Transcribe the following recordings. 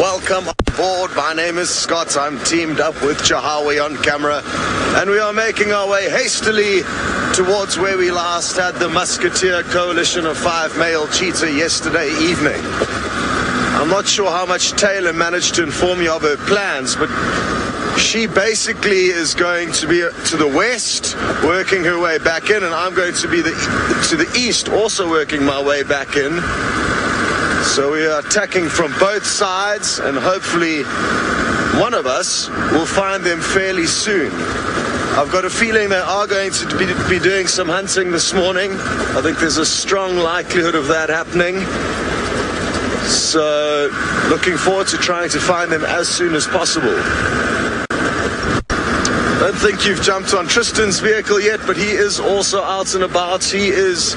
Welcome on board. My name is Scott. I'm teamed up with Jahawi on camera, and we are making our way hastily towards where we last had the Musketeer coalition of 5 male cheetah yesterday evening. I'm not sure how much Taylor managed to inform you of her plans, but she basically is going to be to the west, working her way back in, and I'm going to be to the east, also working my way back in. So we are attacking from both sides, and hopefully one of us will find them fairly soon. I've got a feeling they are going to be doing some hunting this morning. I think there's a strong likelihood of that happening. So looking forward to trying to find them as soon as possible. I don't think you've jumped on Tristan's vehicle yet, but he is also out and about. He is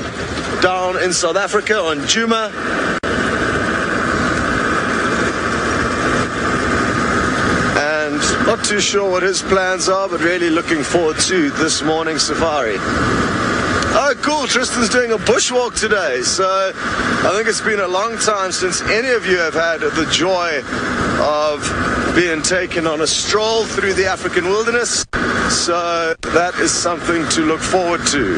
down in South Africa on Djuma. Not too sure what his plans are, but really looking forward to this morning's safari. Oh, cool. Tristan's doing a bushwalk today. So I think it's been a long time since any of you have had the joy of being taken on a stroll through the African wilderness. So that is something to look forward to.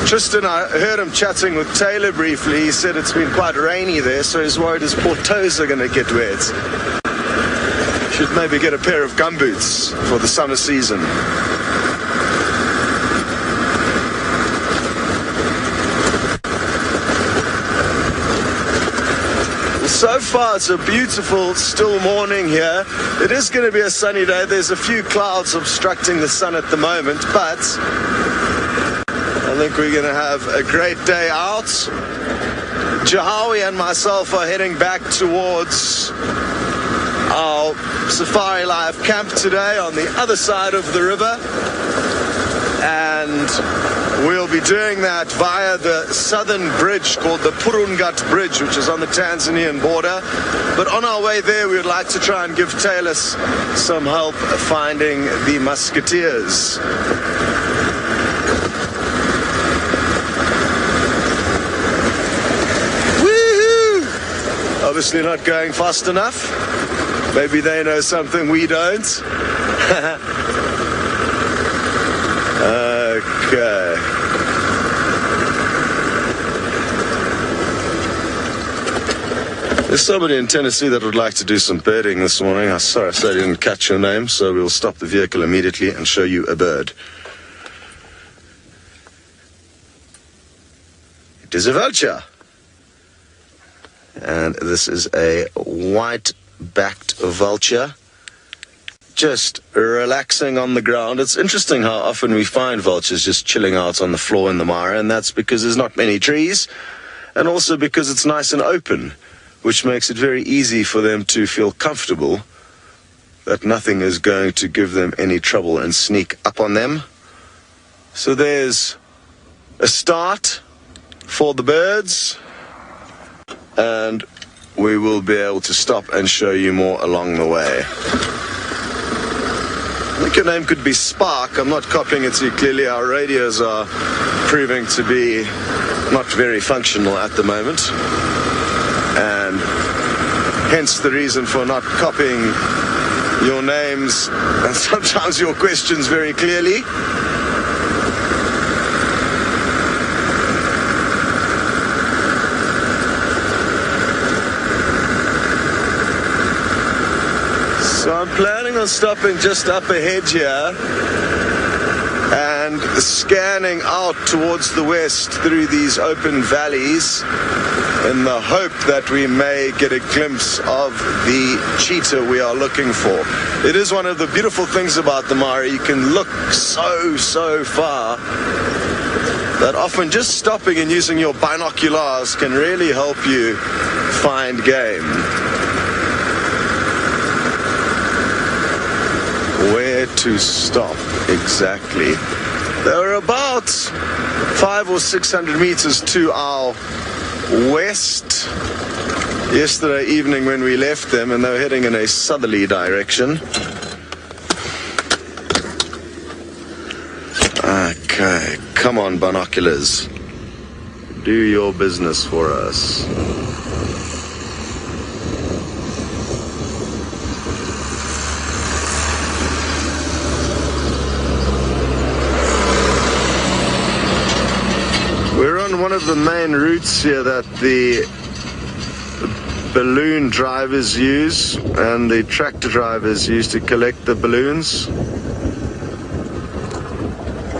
Tristan, I heard him chatting with Taylor briefly. He said it's been quite rainy there, so he's worried his poor toes are going to get wet. Should maybe get a pair of gumboots for the summer season. So far it's a beautiful still morning here. It is going to be a sunny day. There's a few clouds obstructing the sun at the moment, but I think we're going to have a great day out. Jahawi and myself are heading back towards our Safari Live camp today on the other side of the river, and we'll be doing that via the southern bridge called the Purungat Bridge, which is on the Tanzanian border. But on our way there, we would like to try and give Taylor some help finding the musketeers. Woohoo! Obviously not going fast enough. Maybe they know something we don't. Okay. There's somebody in Tennessee that would like to do some birding this morning. I'm sorry I didn't catch your name, so we'll stop the vehicle immediately and show you a bird. It is a vulture. And this is a white-backed vulture, just relaxing on the ground. It's interesting how often we find vultures just chilling out on the floor in the mire, and that's because there's not many trees, and also because it's nice and open, which makes it very easy for them to feel comfortable that nothing is going to give them any trouble and sneak up on them. So there's a start for the birds, and we will be able to stop and show you more along the way. I think your name could be Spark. I'm not copying it to you clearly. Our radios are proving to be not very functional at the moment, and hence the reason for not copying your names and sometimes your questions very clearly. So I'm planning on stopping just up ahead here and scanning out towards the west through these open valleys in the hope that we may get a glimpse of the cheetah we are looking for. It is one of the beautiful things about the Mara. You can look so far that often just stopping and using your binoculars can really help you find game. Where to stop exactly? They're about 500 or 600 meters to our west yesterday evening when we left them, and they were heading in a southerly direction. Okay, come on, binoculars. Do your business for us. one of the main routes here that the balloon drivers use and the tractor drivers use to collect the balloons.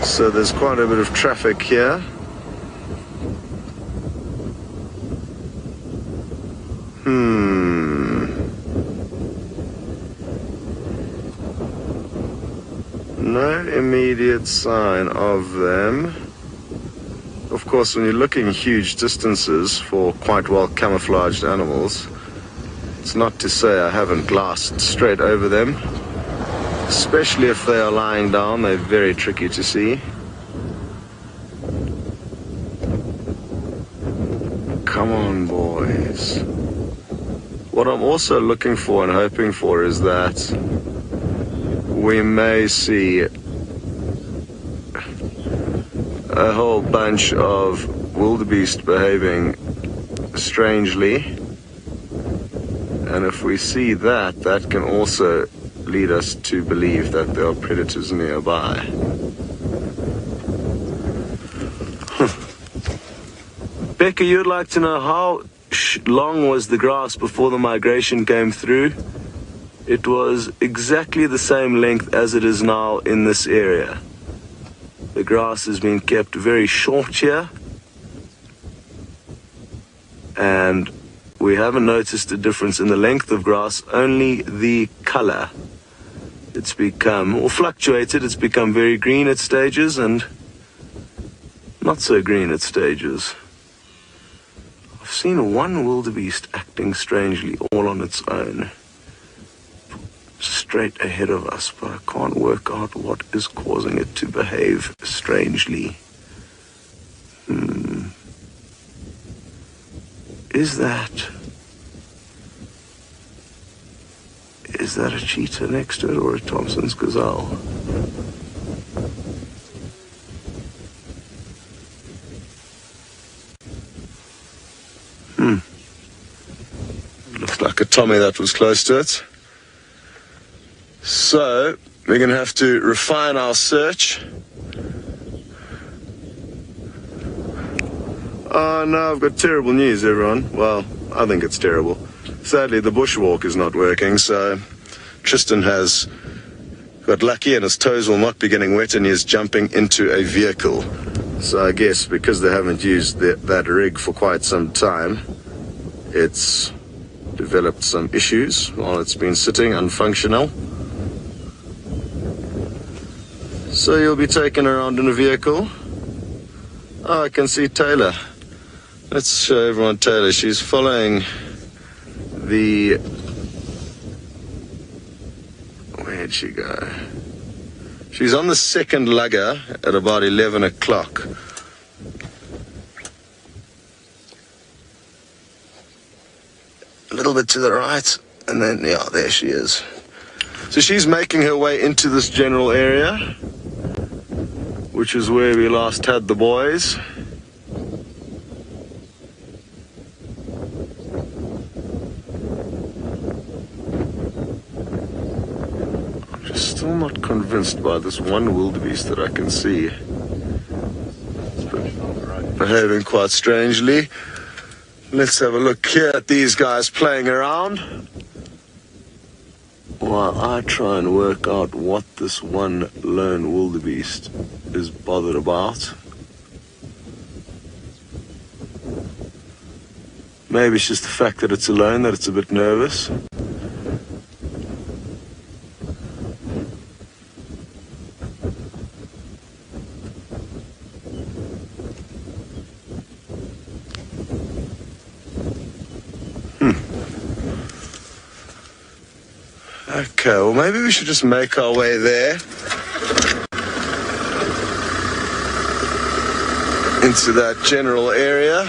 So there's quite a bit of traffic here. No immediate sign of them. Of course, when you're looking huge distances for quite well camouflaged animals, it's not to say I haven't glassed straight over them. Especially if they are lying down, they're very tricky to see. Come on, boys. What I'm also looking for and hoping for is that we may see a whole bunch of wildebeest behaving strangely. And if we see that, that can also lead us to believe that there are predators nearby. Becca, you'd like to know how long was the grass before the migration came through? It was exactly the same length as it is now in this area. The grass has been kept very short here, and we haven't noticed a difference in the length of grass, only the color. It's become, or fluctuated, it's become very green at stages and not so green at stages. I've seen one wildebeest acting strangely all on its own, straight ahead of us, but I can't work out what is causing it to behave strangely. Is that a cheetah next to it or a Thompson's gazelle? Looks like a Tommy that was close to it. So, we're going to have to refine our search. Oh no, I've got terrible news, everyone. Well, I think it's terrible. Sadly, the bushwalk is not working, so Tristan has got lucky and his toes will not be getting wet and he is jumping into a vehicle. So I guess because they haven't used that rig for quite some time, it's developed some issues while it's been sitting unfunctional. So you'll be taken around in a vehicle. Oh, I can see Taylor. Let's show everyone Taylor. She's following the... Where'd she go? She's on the second lugger at about 11 o'clock. A little bit to the right, and then, yeah, there she is. So she's making her way into this general area, which is where we last had the boys. I'm just still not convinced by this one wildebeest that I can see. It's behaving quite strangely. Let's have a look here at these guys playing around while I try and work out what this one lone wildebeest is bothered about. Maybe it's just the fact that it's alone that it's a bit nervous. Okay, well maybe we should just make our way there into that general area.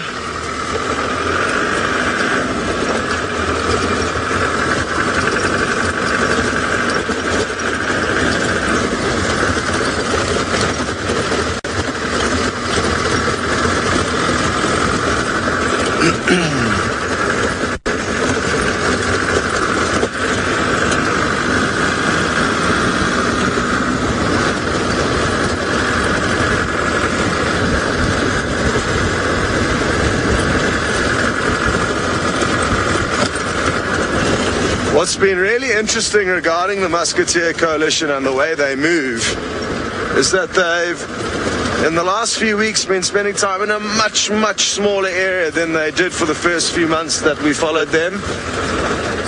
What's been really interesting regarding the Musketeer Coalition and the way they move is that they've, in the last few weeks, been spending time in a much, much smaller area than they did for the first few months that we followed them,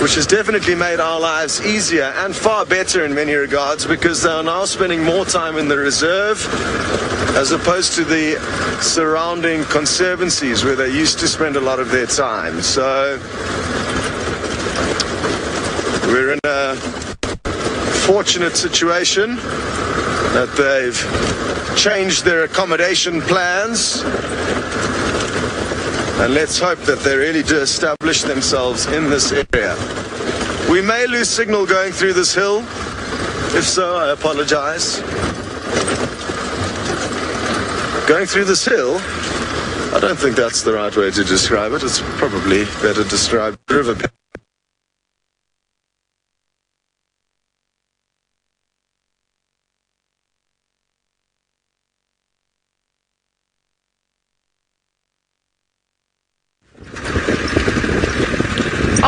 which has definitely made our lives easier and far better in many regards, because they are now spending more time in the reserve as opposed to the surrounding conservancies where they used to spend a lot of their time. So we're in a fortunate situation that they've changed their accommodation plans, and let's hope that they really do establish themselves in this area. We may lose signal going through this hill. If so, I apologize. Going through this hill, I don't think that's the right way to describe it. It's probably better described river.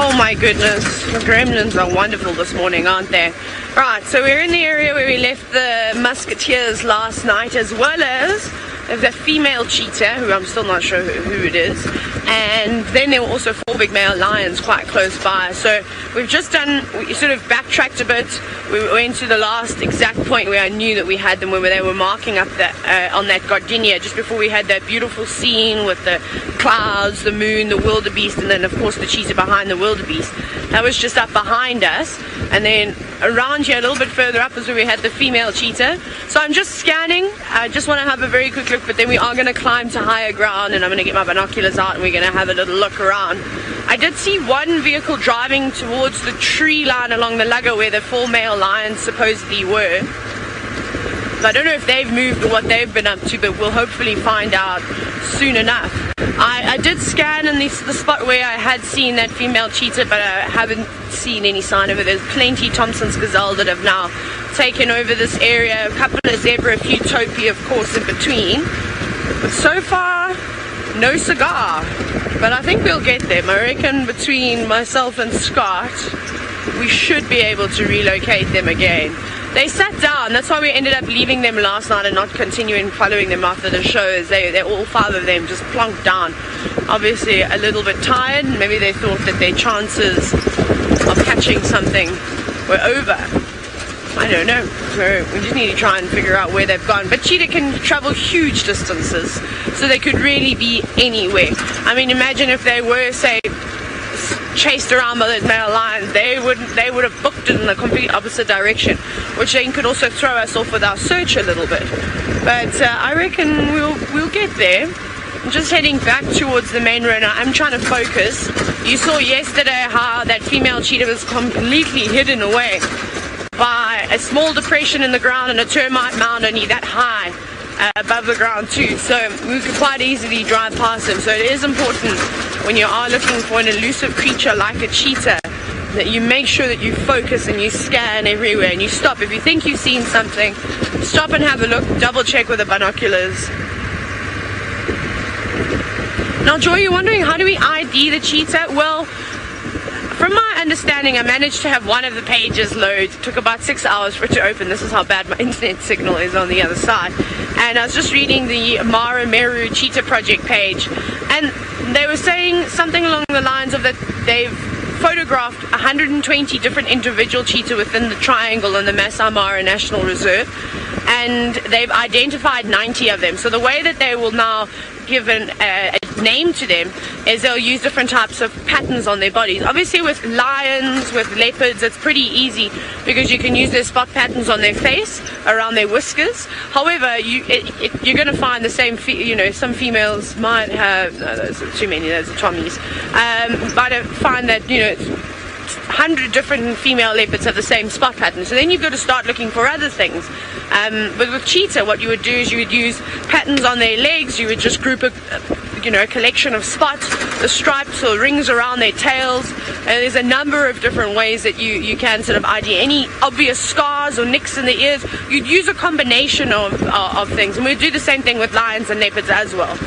Oh my goodness, the gremlins are wonderful this morning, aren't they? Right, so we're in the area where we left the musketeers last night, as well as there's a female cheetah, who I'm still not sure who it is, and then there were also 4 big male lions quite close by. So we sort of backtracked a bit. We went to the last exact point where I knew that we had them, when they were marking up on that gardenia, just before we had that beautiful scene with the clouds, the moon, the wildebeest, and then of course the cheetah behind the wildebeest. That was just up behind us, and then around here a little bit further up is where we had the female cheetah. So I'm just scanning. I just want to have a very quick look, but then we are going to climb to higher ground, and I'm going to get my binoculars out and we're going to have a little look around. I did see one vehicle driving towards the tree line along the lugger where the 4 male lions supposedly were. So I don't know if they've moved or what they've been up to, but we'll hopefully find out soon enough. I did scan in the spot where I had seen that female cheetah, but I haven't seen any sign of it. There's plenty Thompson's gazelle that have now taken over this area. A couple of zebra, a few topi, of course, in between. But so far, no cigar. But I think we'll get them. I reckon between myself and Scott, we should be able to relocate them again. They sat down. That's why we ended up leaving them last night and not continuing following them after the show, as they all 5 of them just plonked down. Obviously a little bit tired. Maybe they thought that their chances of catching something were over. I don't know. So we just need to try and figure out where they've gone. But cheetah can travel huge distances, so they could really be anywhere. I mean, imagine if they were, say, chased around by those male lions, they would have booked it in the complete opposite direction, which then could also throw us off with our search a little bit. But I reckon we'll get there. I'm just heading back towards the main road now. I'm trying to focus. You saw yesterday how that female cheetah was completely hidden away by a small depression in the ground and a termite mound only that high above the ground too, so we could quite easily drive past them. So it is important, when you are looking for an elusive creature like a cheetah, that you make sure that you focus and you scan everywhere and you stop. If you think you've seen something, stop and have a look, double check with the binoculars. Now Joy, you're wondering, how do we ID the cheetah? Well, from my understanding, I managed to have one of the pages load. It took about 6 hours for it to open. This is how bad my internet signal is on the other side. And I was just reading the Mara Meru Cheetah Project page, and they were saying something along the lines of that they've photographed 120 different individual cheetah within the triangle in the Masai Mara National Reserve, and they've identified 90 of them. So the way that they will now give a name to them is they'll use different types of patterns on their bodies. Obviously with lions, with leopards, it's pretty easy because you can use their spot patterns on their face, around their whiskers. However, you're going to find the same, some females might have, no, those are too many, those are Tommies, might find that, 100 different female leopards have the same spot pattern. So then you've got to start looking for other things. But with cheetah, what you would do is you would use patterns on their legs. You would just group a collection of spots, the stripes or rings around their tails, and there's a number of different ways that you can sort of ID any obvious scars or nicks in the ears. You'd use a combination of things, and we do the same thing with lions and leopards as well.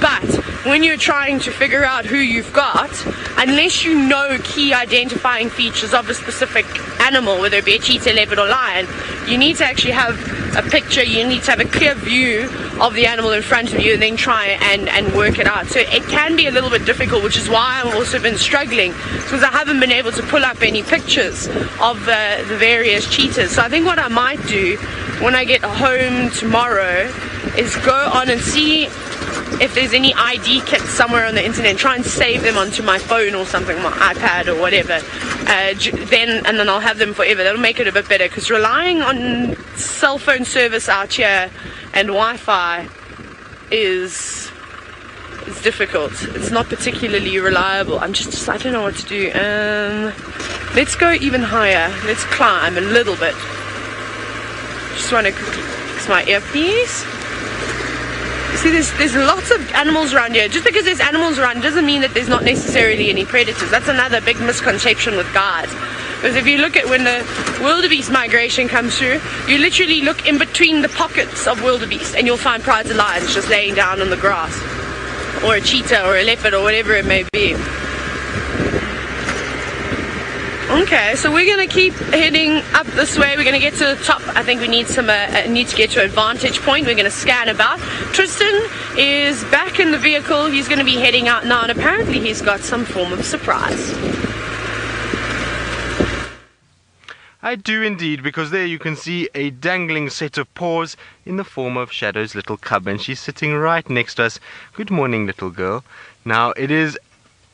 But when you're trying to figure out who you've got, unless you know key identifying features of a specific animal, whether it be a cheetah, leopard or lion, you need to actually have a picture, you need to have a clear view of the animal in front of you and then try and work it out. So it can be a little bit difficult, which is why I've also been struggling, because I haven't been able to pull up any pictures of the various cheetahs. So I think what I might do when I get home tomorrow is go on and see if there's any ID kits somewhere on the internet, try and save them onto my phone or something, my iPad or whatever, and then I'll have them forever. That'll make it a bit better, because relying on cell phone service out here and Wi-Fi is difficult. It's not particularly reliable. I don't know what to do. Let's go even higher. Let's climb a little bit. Just want to quickly fix my earpiece. See, there's lots of animals around here. Just because there's animals around doesn't mean that there's not necessarily any predators. That's another big misconception with guides. Because if you look at when the wildebeest migration comes through, you literally look in between the pockets of wildebeest and you'll find prides of lions just laying down on the grass. Or a cheetah or a leopard or whatever it may be. Okay, so we're going to keep heading up this way. We're going to get to the top. I think we need to get to a vantage point. We're going to scan about. Tristan is back in the vehicle. He's going to be heading out now, and apparently he's got some form of surprise. I do indeed, because there you can see a dangling set of paws in the form of Shadow's little cub, and she's sitting right next to us. Good morning, little girl. Now, it is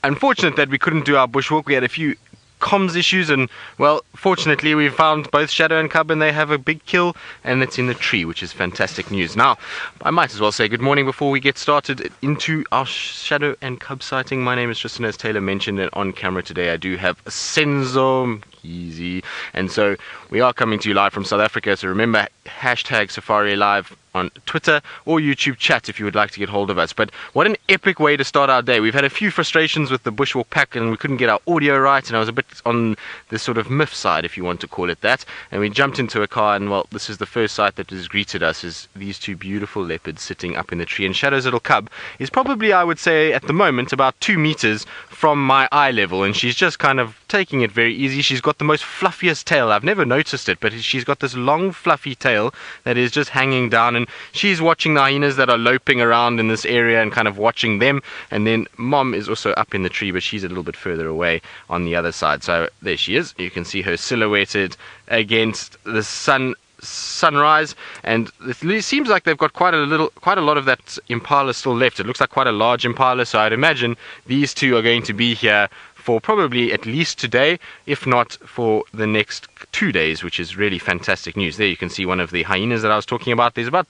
unfortunate that we couldn't do our bushwalk. We had a few comms issues, and well, fortunately we found both Shadow and Cub, and they have a big kill, and it's in the tree, which is fantastic news. Now, I might as well say good morning before we get started into our Shadow and Cub sighting. My name is Tristan, as Taylor mentioned, and on camera today I do have Senzo Easy, and so we are coming to you live from South Africa. So remember, hashtag Safari Live on Twitter or YouTube chat if you would like to get hold of us. But what an epic way to start our day. We've had a few frustrations with the bushwalk pack, and we couldn't get our audio right, and I was a bit on the sort of myth side, if you want to call it that, and we jumped into a car, and well, this is the first sight that has greeted us, is these two beautiful leopards sitting up in the tree, and Shadow's little cub is probably, I would say at the moment, about 2 meters from my eye level, and she's just kind of taking it very easy. She's got the most fluffiest tail. I've never noticed it, but she's got this long fluffy tail that is just hanging down, and she's watching the hyenas that are loping around in this area and kind of watching them. And then Mom is also up in the tree, but she's a little bit further away on the other side. So there she is. You can see her silhouetted against the sunrise, and it seems like they've got quite a lot of that impala still left. It looks like quite a large impala, so I'd imagine these two are going to be here for probably at least today, if not for the next 2 days, which is really fantastic news. There you can see one of the hyenas that I was talking about. There's about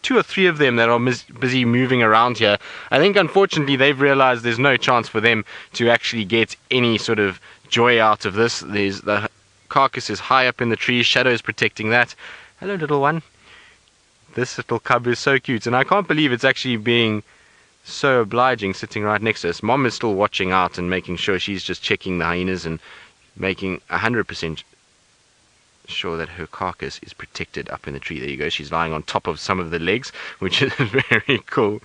2 or 3 of them that are busy moving around here. I think unfortunately they've realized there's no chance for them to actually get any sort of joy out of this. There's the carcass is high up in the tree. Shadow is protecting that. Hello, little one. This little cub is so cute, and I can't believe it's actually being so obliging sitting right next to us. Mom is still watching out and making sure, she's just checking the hyenas and making 100% sure that her carcass is protected up in the tree. There you go. She's lying on top of some of the legs, which is very cool.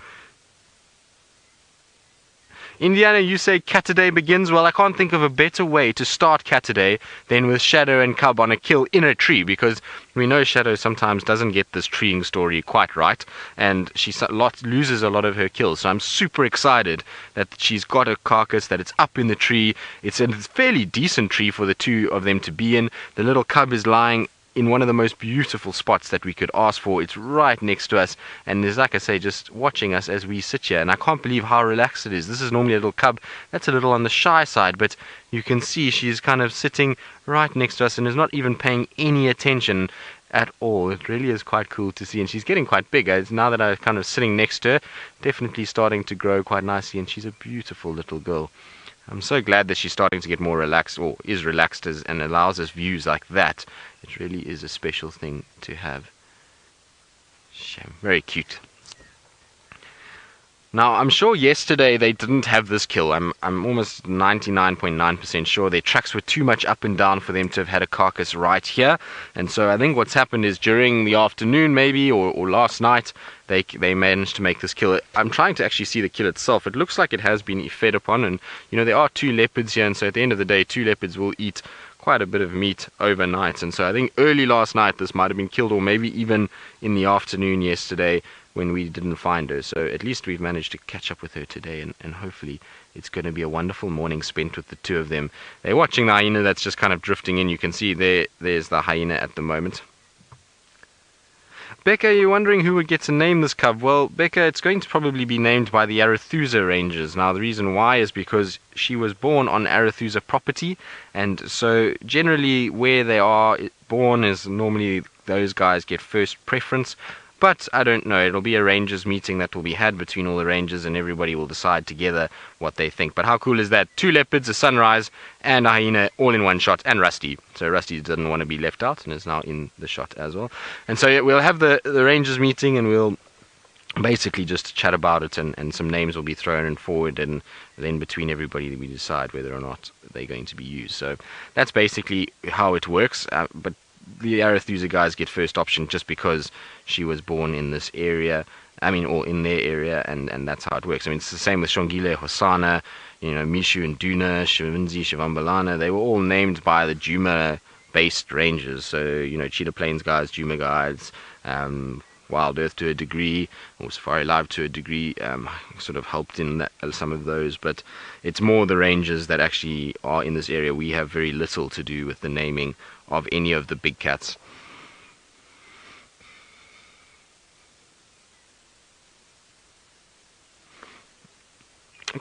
Indiana, you say Catterday begins. Well, I can't think of a better way to start Catterday than with Shadow and Cub on a kill in a tree, because we know Shadow sometimes doesn't get this treeing story quite right, and she loses a lot of her kills. So I'm super excited that she's got a carcass, that it's up in the tree. It's a fairly decent tree for the two of them to be in. The little cub is lying in one of the most beautiful spots that we could ask for. It's right next to us, and is, like I say, just watching us as we sit here, and I can't believe how relaxed it is. This is normally a little cub that's a little on the shy side, but you can see she's kind of sitting right next to us and is not even paying any attention at all. It really is quite cool to see, and she's getting quite big. Now that I'm kind of sitting next to her, definitely starting to grow quite nicely, and she's a beautiful little girl. I'm so glad that she's starting to get more relaxed, or is relaxed, and allows us views like that. It really is a special thing to have. Very cute. Now, I'm sure yesterday they didn't have this kill. I'm almost 99.9% sure their tracks were too much up and down for them to have had a carcass right here. And so I think what's happened is during the afternoon maybe, or last night, they managed to make this kill. I'm trying to actually see the kill itself. It looks like it has been fed upon, and there are 2 leopards here, and so at the end of the day 2 leopards will eat quite a bit of meat overnight. And so I think early last night this might have been killed, or maybe even in the afternoon yesterday when we didn't find her. So at least we've managed to catch up with her today, and hopefully it's going to be a wonderful morning spent with the 2 of them. They're watching the hyena that's just kind of drifting in. You can see there's the hyena at the moment. Becca, you're wondering who would get to name this cub. Well, Becca, it's going to probably be named by the Arethusa Rangers. Now, the reason why is because she was born on Arethusa property, and so generally where they are born is normally those guys get first preference. But I don't know, it'll be a Rangers meeting that will be had between all the Rangers, and everybody will decide together what they think. But how cool is that? 2 leopards, a sunrise, and a hyena all in one shot, and Rusty. So Rusty didn't want to be left out and is now in the shot as well. And so we'll have the Rangers meeting, and we'll basically just chat about it, and some names will be thrown and forward, and then between everybody we decide whether or not they're going to be used. So that's basically how it works. But the Arethusa guys get first option just because she was born in this area, or in their area, and that's how it works. It's the same with Shongile, Hosana, Mishu and Duna, Shivinzi, Shivambalana. They were all named by the Djuma based rangers. So, Cheetah Plains guys, Djuma guides, Wild Earth to a degree, or Safari Live to a degree, sort of helped in some of those, but it's more the rangers that actually are in this area. We have very little to do with the naming of any of the big cats.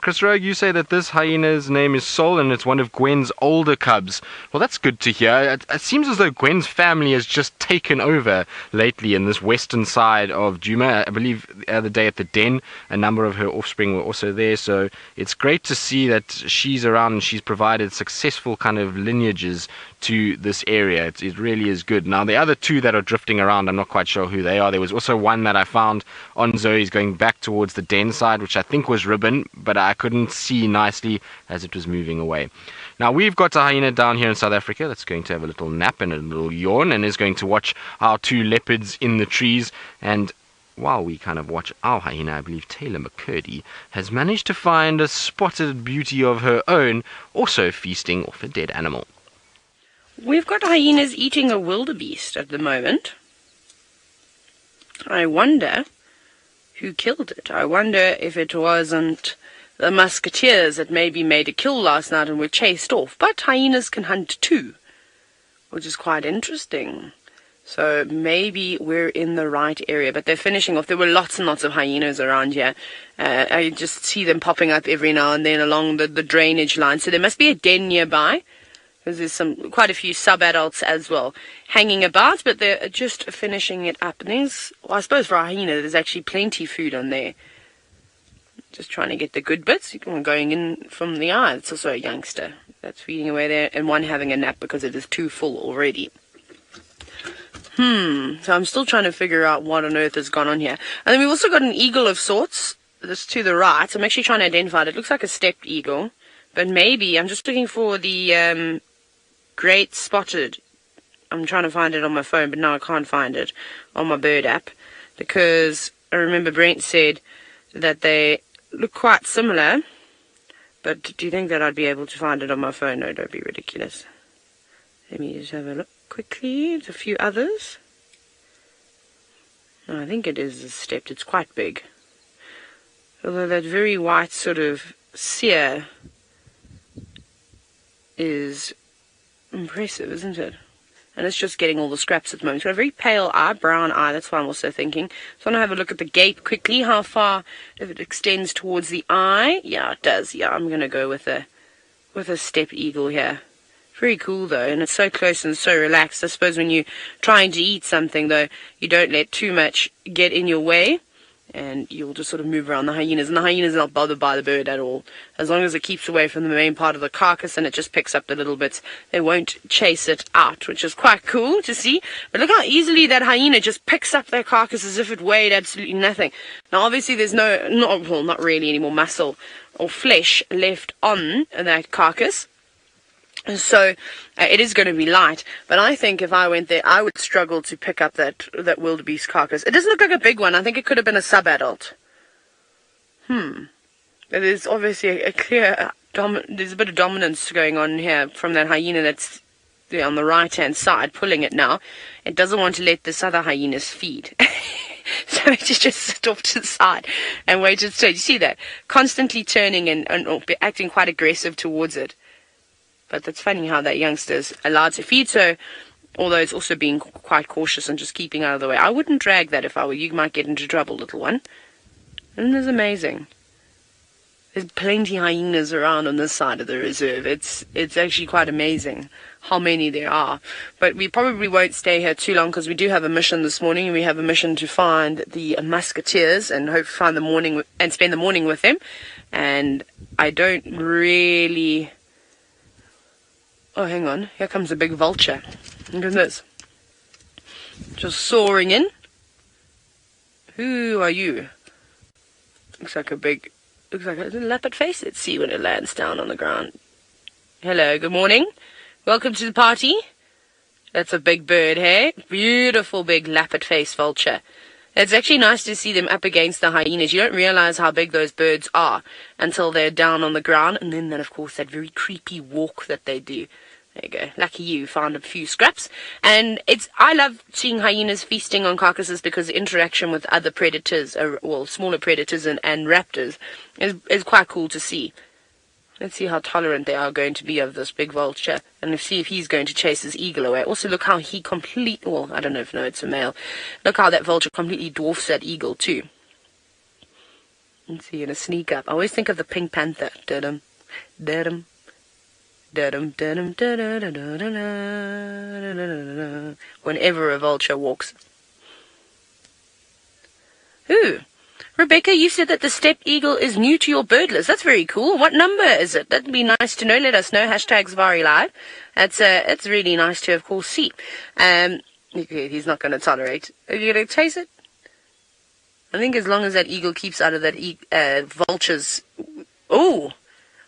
Chris Rogue, you say that this hyena's name is Sol, and it's one of Gwen's older cubs. Well, that's good to hear. It seems as though Gwen's family has just taken over lately in this western side of Djuma. I believe the other day at the den, a number of her offspring were also there. So it's great to see that she's around and she's provided successful kind of lineages to this area. It really is good. Now, the other 2 that are drifting around, I'm not quite sure who they are. There was also one that I found on Zoe's going back towards the den side, which I think was Ribbon, but I couldn't see nicely as it was moving away. Now, we've got a hyena down here in South Africa that's going to have a little nap and a little yawn, and is going to watch our 2 leopards in the trees. And while we kind of watch our hyena, I believe Taylor McCurdy has managed to find a spotted beauty of her own, also feasting off a dead animal. We've got hyenas eating a wildebeest at the moment. I wonder who killed it. I wonder if it wasn't the musketeers that maybe made a kill last night and were chased off. But hyenas can hunt too, which is quite interesting. So maybe we're in the right area. But they're finishing off. There were lots and lots of hyenas around here. I just see them popping up every now and then along the drainage line. So there must be a den nearby, because there's quite a few sub-adults as well hanging about, but they're just finishing it up. And I suppose for a hyena, there's actually plenty food on there. Just trying to get the good bits. Going in from the eye. It's also a youngster that's feeding away there, and one having a nap because it is too full already. So I'm still trying to figure out what on earth has gone on here. And then we've also got an eagle of sorts. This to the right. I'm actually trying to identify it. It looks like a stepped eagle, but maybe I'm just looking for the great spotted. I'm trying to find it on my phone, but now I can't find it on my bird app, because I remember Brent said that they look quite similar. But do you think that I'd be able to find it on my phone? No, don't be ridiculous. Let me just have a look quickly. There's a few others. No, I think it is stepped. It's quite big. Although that very white sort of sear is impressive, isn't it? And it's just getting all the scraps at the moment. It's got a very pale eye, brown eye. That's what I'm also thinking. So I'm going to have a look at the gape quickly. How far, if it extends towards the eye. Yeah, it does. Yeah, I'm going to go with a stepped eagle here. Very cool, though. And it's so close and so relaxed. I suppose when you're trying to eat something, though, you don't let too much get in your way. and you'll just sort of move around the hyenas, and the hyena's not bothered by the bird at all. As long as it keeps away from the main part of the carcass and it just picks up the little bits, they won't chase it out, which is quite cool to see. But look how easily that hyena just picks up their carcass as if it weighed absolutely nothing. Now obviously there's not really any more muscle or flesh left on that carcass, so it is going to be light. But I think if I went there, I would struggle to pick up that wildebeest carcass. It doesn't look like a big one. I think it could have been a sub-adult. There's obviously a clear there's a bit of dominance going on here from that hyena that's there on the right-hand side, pulling it now. It doesn't want to let this other hyenas feed. So it just sit off to the side and wait its turn. You see that? Constantly turning and acting quite aggressive towards it. But that's funny how that youngster's allowed to feed, so although it's also being quite cautious and just keeping out of the way. I wouldn't drag that if I were you. You might get into trouble, little one. Isn't this amazing? There's plenty of hyenas around on this side of the reserve. It's actually quite amazing how many there are. But we probably won't stay here too long because we do have a mission this morning. We have a mission to find the musketeers and hope to find spend the morning with them. And I don't really... Oh, hang on. Here comes a big vulture. Look at this. Just soaring in. Who are you? Looks like a leopard face. Let's see when it lands down on the ground. Hello, good morning. Welcome to the party. That's a big bird, hey? Beautiful big leopard face vulture. It's actually nice to see them up against the hyenas. You don't realize how big those birds are until they're down on the ground. And then, of course, that very creepy walk that they do. There you go. Lucky you found a few scraps. And I love seeing hyenas feasting on carcasses because the interaction with other predators, smaller predators and raptors, is quite cool to see. Let's see how tolerant they are going to be of this big vulture. And let's see if he's going to chase his eagle away. Also, look how he I don't know if it's a male. Look how that vulture completely dwarfs that eagle, too. Let's see, gonna sneak up. I always think of the Pink Panther. Da-dum, da-dum, da-dum, da-dum, da-da-da-da-da-da-da-da-da. Whenever a vulture walks. Ooh. Rebecca, you said that the steppe eagle is new to your bird list. That's very cool. What number is it? That'd be nice to know. Let us know. #SafariLive. It's really nice to, of course, see. He's not going to tolerate. Are you going to chase it? I think as long as that eagle keeps out of that vulture's... Oh,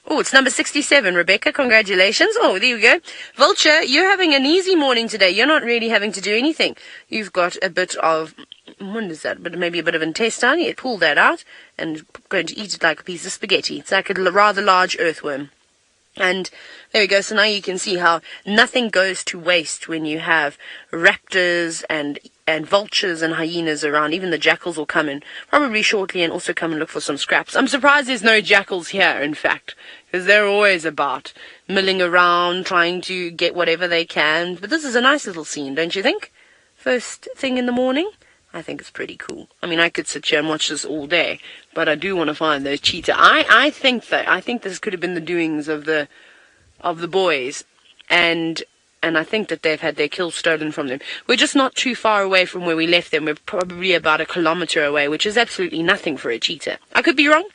it's number 67, Rebecca. Congratulations. Oh, there you go. Vulture, you're having an easy morning today. You're not really having to do anything. You've got a bit of... What is that? Maybe a bit of intestine. You pull that out and going to eat it like a piece of spaghetti. It's like a rather large earthworm. And there we go. So now you can see how nothing goes to waste when you have raptors and vultures and hyenas around. Even the jackals will come in probably shortly and also come and look for some scraps. I'm surprised there's no jackals here, in fact, because they're always about milling around, trying to get whatever they can. But this is a nice little scene, don't you think? First thing in the morning. I think it's pretty cool. I mean, I could sit here and watch this all day, but I do want to find those cheetah. I think this could have been the doings of the boys, and I think that they've had their kills stolen from them. We're just not too far away from where we left them. We're probably about 1 kilometer away, which is absolutely nothing for a cheetah. I could be wrong.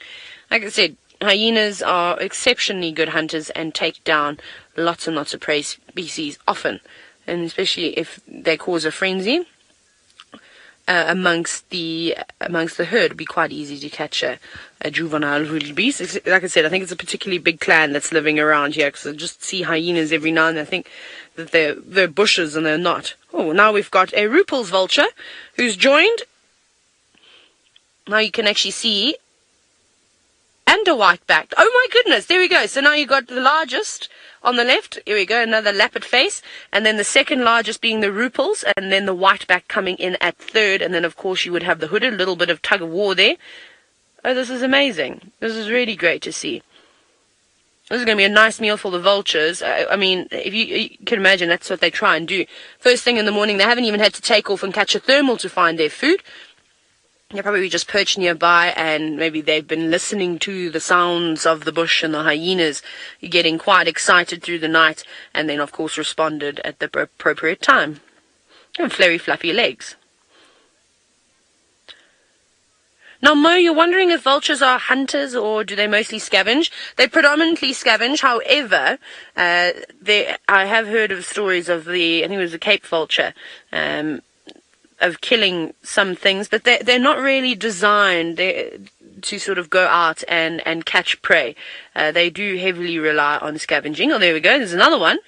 Like I said, hyenas are exceptionally good hunters and take down lots and lots of prey species often, and especially if they cause a frenzy. Amongst the herd, it'd be quite easy to catch a juvenile wildebeest. Like I said, I think it's a particularly big clan that's living around here, because I just see hyenas every now and then. I think that they're bushes and they're not. Oh, now we've got a Rupel's vulture who's joined. Now you can actually see, and a white-backed. Oh my goodness, there we go. So now you've got the largest on the left. Here we go, another leopard face, and then the second largest being the Rupels, and then the whiteback coming in at third, and then of course you would have the hooded, a little bit of tug of war there. Oh, this is amazing. This is really great to see. This is going to be a nice meal for the vultures. I mean, if you can imagine, that's what they try and do. First thing in the morning, they haven't even had to take off and catch a thermal to find their food. They're probably just perched nearby, and maybe they've been listening to the sounds of the bush and the hyenas getting quite excited through the night, and then, of course, responded at the appropriate time. And flary, fluffy legs. Now, Mo, you're wondering if vultures are hunters or do they mostly scavenge? They predominantly scavenge. However, I have heard of stories of I think it was the Cape vulture, of killing some things, but they're not really designed to sort of go out and catch prey. They do heavily rely on scavenging. Oh, there we go. There's another one.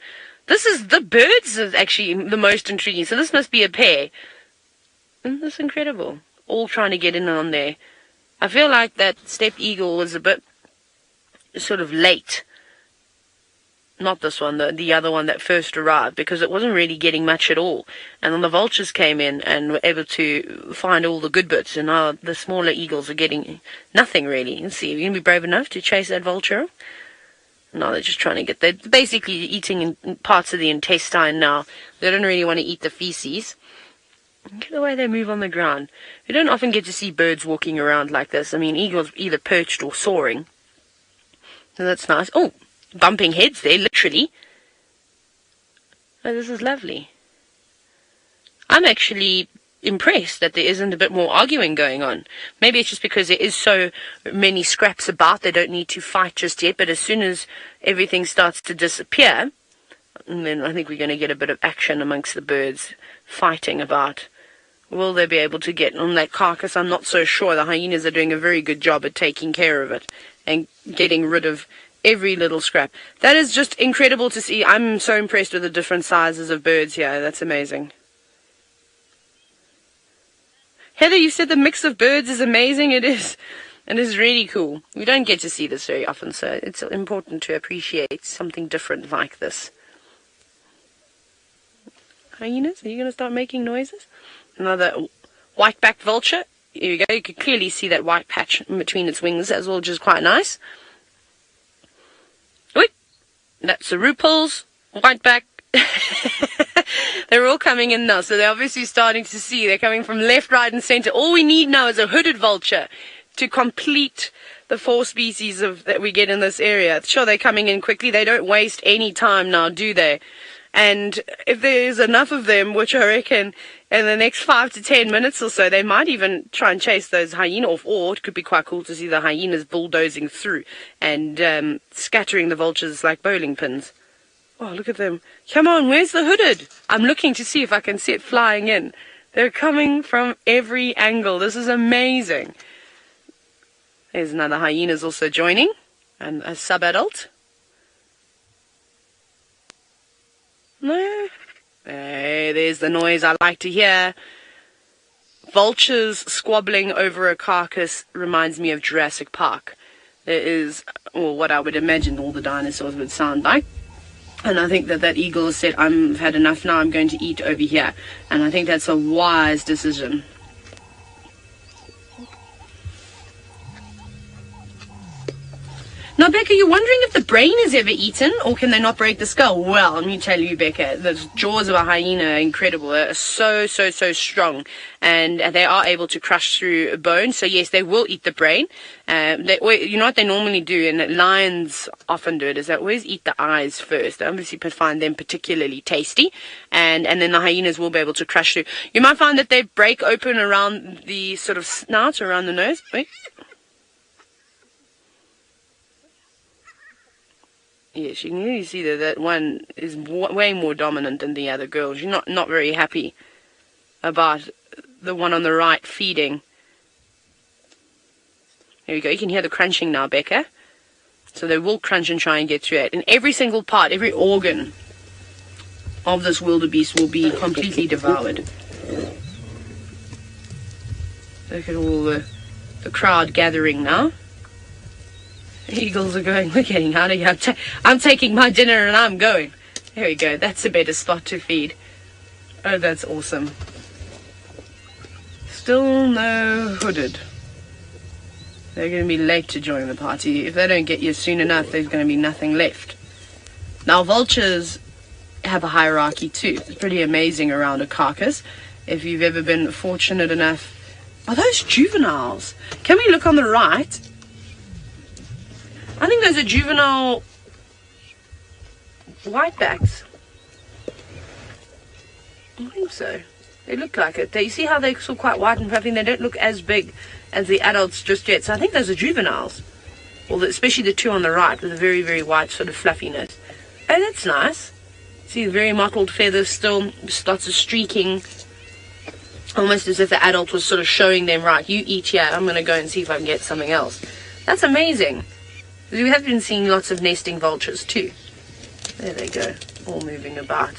This is the birds is actually the most intriguing. So this must be a pair. Isn't this incredible? All trying to get in on there. I feel like that steppe eagle was a bit sort of late. Not this one, the other one that first arrived, because it wasn't really getting much at all. And then the vultures came in and were able to find all the good bits, and now the smaller eagles are getting nothing really. Let's see, are you going to be brave enough to chase that vulture? No, they're just trying to they're basically eating in parts of the intestine now. They don't really want to eat the feces. Look at the way they move on the ground. You don't often get to see birds walking around like this. I mean, eagles either perched or soaring. So that's nice. Oh! Bumping heads there, literally. Oh, this is lovely. I'm actually impressed that there isn't a bit more arguing going on. Maybe it's just because there is so many scraps about, they don't need to fight just yet, but as soon as everything starts to disappear, and then I think we're going to get a bit of action amongst the birds fighting about, will they be able to get on that carcass? I'm not so sure. The hyenas are doing a very good job at taking care of it and getting rid of every little scrap. That is just incredible to see. I'm so impressed with the different sizes of birds here. That's amazing. Heather, you said the mix of birds is amazing. It is. It is really cool. We don't get to see this very often, so it's important to appreciate something different like this. Hyenas, are you going to start making noises? Another white-backed vulture. Here we go. You can clearly see that white patch in between its wings as well, which is quite nice. That's the rupals, whiteback. They're all coming in now, so they're obviously starting to see. They're coming from left, right, and center. All we need now is a hooded vulture to complete the 4 species that we get in this area. Sure, they're coming in quickly. They don't waste any time now, do they? And if there's enough of them, which I reckon in the next 5 to 10 minutes or so, they might even try and chase those hyenas off, or it could be quite cool to see the hyenas bulldozing through and scattering the vultures like bowling pins. Oh, look at them. Come on, where's the hooded? I'm looking to see if I can see it flying in. They're coming from every angle. This is amazing. There's another hyena's also joining, and a sub-adult. No. Hey, there's the noise I like to hear. Vultures squabbling over a carcass reminds me of Jurassic Park. There is, or what I would imagine all the dinosaurs would sound like. And I think that eagle has said, I've had enough now, I'm going to eat over here. And I think that's a wise decision. Now, Becca, you're wondering if the brain is ever eaten, or can they not break the skull? Well, let me tell you, Becca, the jaws of a hyena are incredible. They're so strong, and they are able to crush through bone. So, yes, they will eat the brain. You know what they normally do, and lions often do it, is they always eat the eyes first. They obviously find them particularly tasty, and then the hyenas will be able to crush through. You might find that they break open around the sort of snout, around the nose. Wait. Yes, you can really see that one is way more dominant than the other girls. You're not very happy about the one on the right feeding. There you go. You can hear the crunching now, Becca. So they will crunch and try and get through it. And every single part, every organ of this wildebeest will be completely devoured. Look at all the crowd gathering now. Eagles are going, we're getting out of here. I'm taking my dinner and I'm going. There we go. That's a better spot to feed. Oh, that's awesome. Still no hooded. They're going to be late to join the party. If they don't get you soon enough, there's going to be nothing left. Now, vultures have a hierarchy too. It's pretty amazing around a carcass. If you've ever been fortunate enough. Are those juveniles? Can we look on the right? I think those are juvenile whitebacks. I think so. They look like it. You see how they're still quite white and fluffy? They don't look as big as the adults just yet. So I think those are juveniles. Especially the two on the right with a very, very white sort of fluffiness. Oh, that's nice. See, very mottled feathers still. Just lots of streaking. Almost as if the adult was sort of showing them, right, you eat here. I'm going to go and see if I can get something else. That's amazing. We have been seeing lots of nesting vultures too. There they go. All moving about.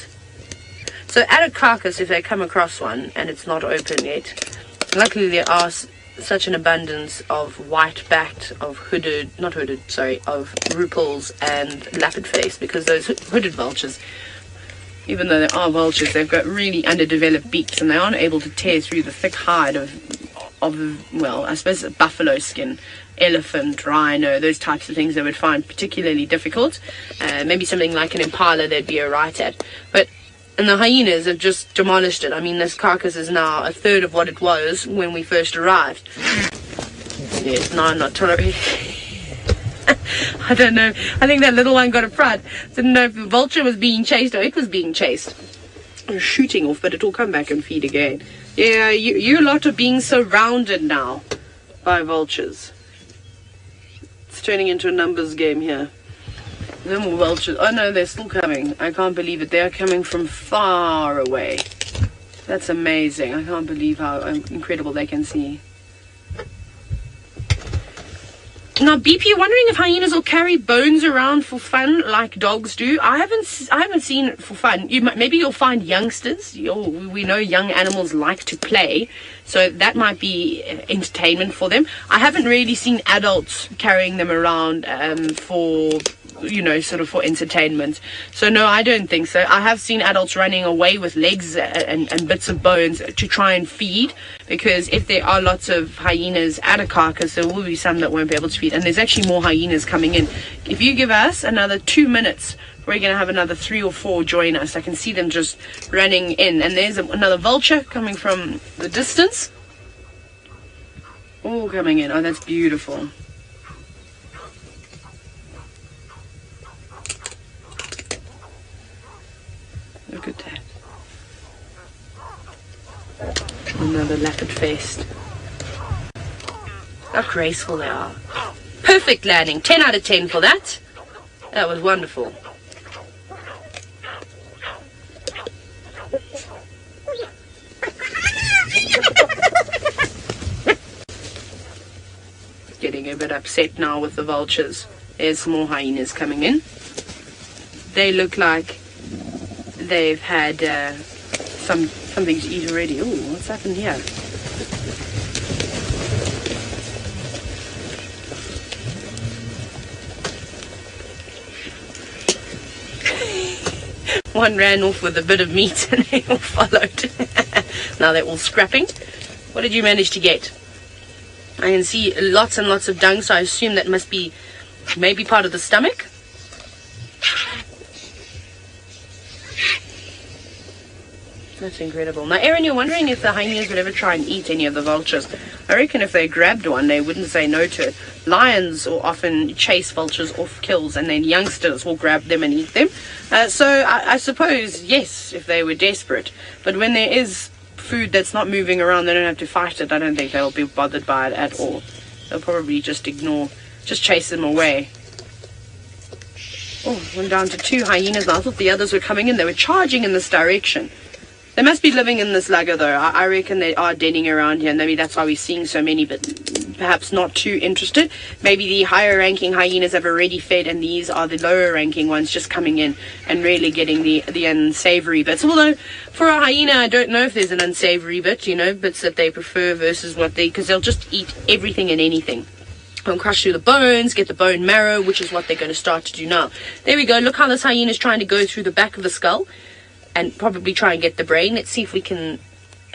So at a carcass, if they come across one and it's not open yet, luckily there are such an abundance of white-backed, of rupels and leopard face, because those hooded vultures, even though they are vultures, they've got really underdeveloped beaks and they aren't able to tear through the thick hide well, I suppose buffalo skin, elephant, rhino, those types of things they would find particularly difficult. Maybe something like an impala they'd be alright at. And the hyenas have just demolished it. I mean, this carcass is now a third of what it was when we first arrived. Yes, no, I'm not tolerating. I don't know. I think that little one got a fright. Didn't know if the vulture was being chased or it was being chased. Or shooting off, but it'll come back and feed again. Yeah, you lot are being surrounded now by vultures. It's turning into a numbers game here. No more vultures. Oh no, they're still coming. I can't believe it. They're coming from far away. That's amazing. I can't believe how incredible they can see. Now, BP, wondering if hyenas will carry bones around for fun like dogs do. I haven't seen it for fun. Maybe you'll find youngsters. We know young animals like to play, so that might be entertainment for them. I haven't really seen adults carrying them around for for entertainment. So no, I don't think so. I have seen adults running away with legs and bits of bones to try and feed, because if there are lots of hyenas at a carcass, there will be some that won't be able to feed, and there's actually more hyenas coming in. If you give us another 2 minutes, we're going to have another 3 or 4 join us. I can see them just running in, and there's another vulture coming from the distance. All coming in. Oh, that's beautiful. Look at that. Another leopard faced. How graceful they are. Perfect landing. 10 out of 10 for that. That was wonderful. Getting a bit upset now with the vultures. There's some more hyenas coming in. They look like they've had something to eat already. Oh, what's happened here? One ran off with a bit of meat and they all followed. Now they're all scrapping. What did you manage to get? I can see lots and lots of dung, so I assume that must be maybe part of the stomach. That's incredible. Now, Erin, you're wondering if the hyenas would ever try and eat any of the vultures. I reckon if they grabbed one, they wouldn't say no to it. Lions will often chase vultures off kills, and then youngsters will grab them and eat them. So I suppose, yes, if they were desperate. But when there is food that's not moving around, they don't have to fight it. I don't think they'll be bothered by it at all. They'll probably just chase them away. Oh, went down to 2 hyenas now. I thought the others were coming in. They were charging in this direction. They must be living in this lugger, though. I reckon they are denning around here, and maybe that's why we're seeing so many, but perhaps not too interested. Maybe the higher-ranking hyenas have already fed, and these are the lower-ranking ones just coming in and really getting the unsavory bits. Although, for a hyena, I don't know if there's an unsavory bit, bits that they prefer versus because they'll just eat everything and anything. They'll crush through the bones, get the bone marrow, which is what they're going to start to do now. There we go. Look how this hyena is trying to go through the back of the skull and probably try and get the brain. Let's see if we can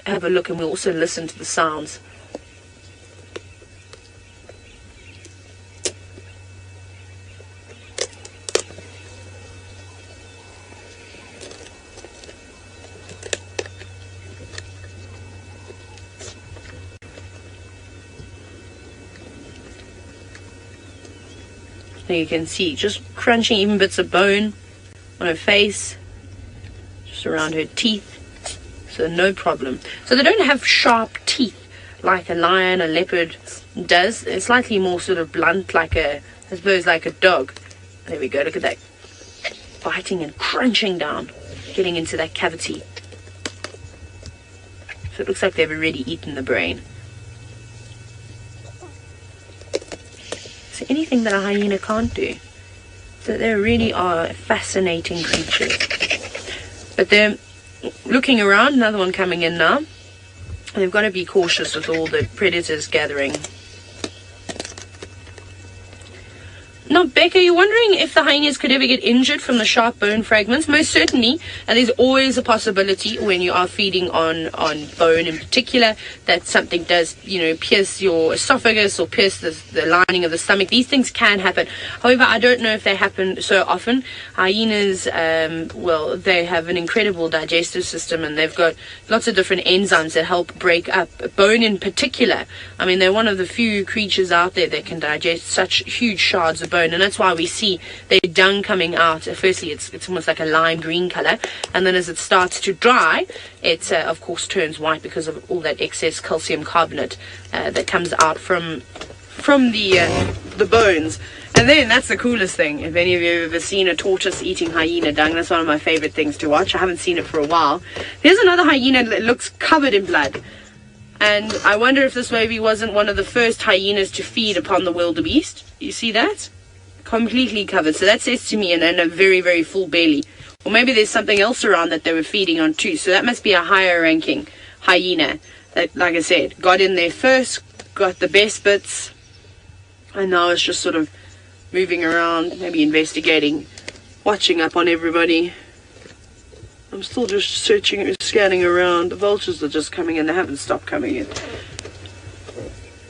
have a look, and we'll also listen to the sounds. There you can see, just crunching even bits of bone on her face, just around her teeth. so no problem. So they don't have sharp teeth like a lion, a leopard does. It's slightly more sort of blunt, like I suppose like a dog. There we go, look at that. Biting and crunching down, getting into that cavity. So it looks like they've already eaten the brain. So anything that a hyena can't do. So they really are fascinating creatures. But they're looking around, another one coming in now. They've got to be cautious with all the predators gathering. Now, Becca, you're wondering if the hyenas could ever get injured from the sharp bone fragments? Most certainly, and there's always a possibility when you are feeding on bone in particular that something does, pierce your esophagus or pierce the lining of the stomach. These things can happen. However, I don't know if they happen so often. Hyenas, they have an incredible digestive system, and they've got lots of different enzymes that help break up bone in particular. I mean, they're one of the few creatures out there that can digest such huge shards of bone. And that's why we see their dung coming out. Firstly, it's almost like a lime green color, and then as it starts to dry, it of course turns white because of all that excess calcium carbonate that comes out from the bones. And then that's the coolest thing. If any of you have ever seen a tortoise eating hyena dung, that's one of my favorite things to watch. I haven't seen it for a while. There's another hyena that looks covered in blood. And I wonder if this maybe wasn't one of the first hyenas to feed upon the wildebeest. You see that? Completely covered. So that says to me, and a very, very full belly. Or maybe there's something else around that they were feeding on too. So that must be a higher ranking hyena that, like I said, got in there first, got the best bits, and now it's just sort of moving around, maybe investigating, watching up on everybody. I'm still just searching, scanning around. The vultures are just coming in. They haven't stopped coming in.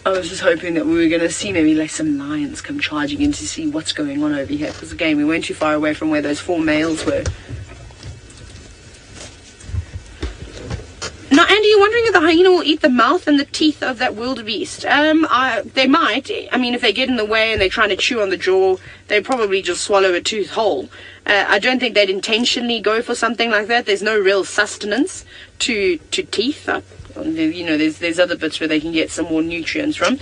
I was just hoping that we were going to see maybe like some lions come charging in to see what's going on over here. Because again, we weren't too far away from where those 4 males were. Now, Andy, you're wondering if the hyena will eat the mouth and the teeth of that wildebeest. They might. I mean, if they get in the way and they're trying to chew on the jaw, they probably just swallow a tooth whole. I don't think they'd intentionally go for something like that. There's no real sustenance to teeth. There's other bits where they can get some more nutrients from.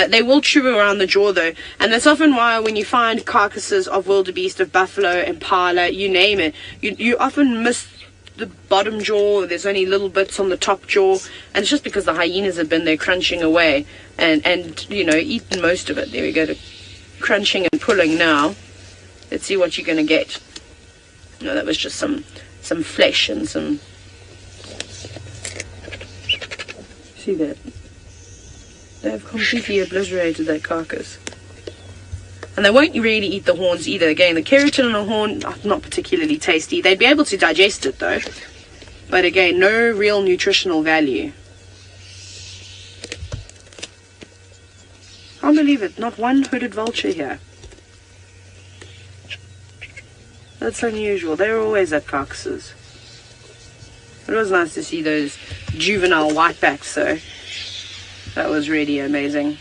They will chew around the jaw though, and that's often why when you find carcasses of wildebeest, of buffalo, impala, you name it, you often miss the bottom jaw. There's only little bits on the top jaw, and it's just because the hyenas have been there crunching away and eaten most of it. There we go, to crunching and pulling now. Let's see what you're going to get. No, that was just some flesh and some... See that? They've completely obliterated that carcass. And they won't really eat the horns either. Again, the keratin on a horn, not particularly tasty. They'd be able to digest it though. But again, no real nutritional value. Can't believe it, not one hooded vulture here. That's unusual. They're always at carcasses. It was nice to see those juvenile whitebacks though. That was really amazing.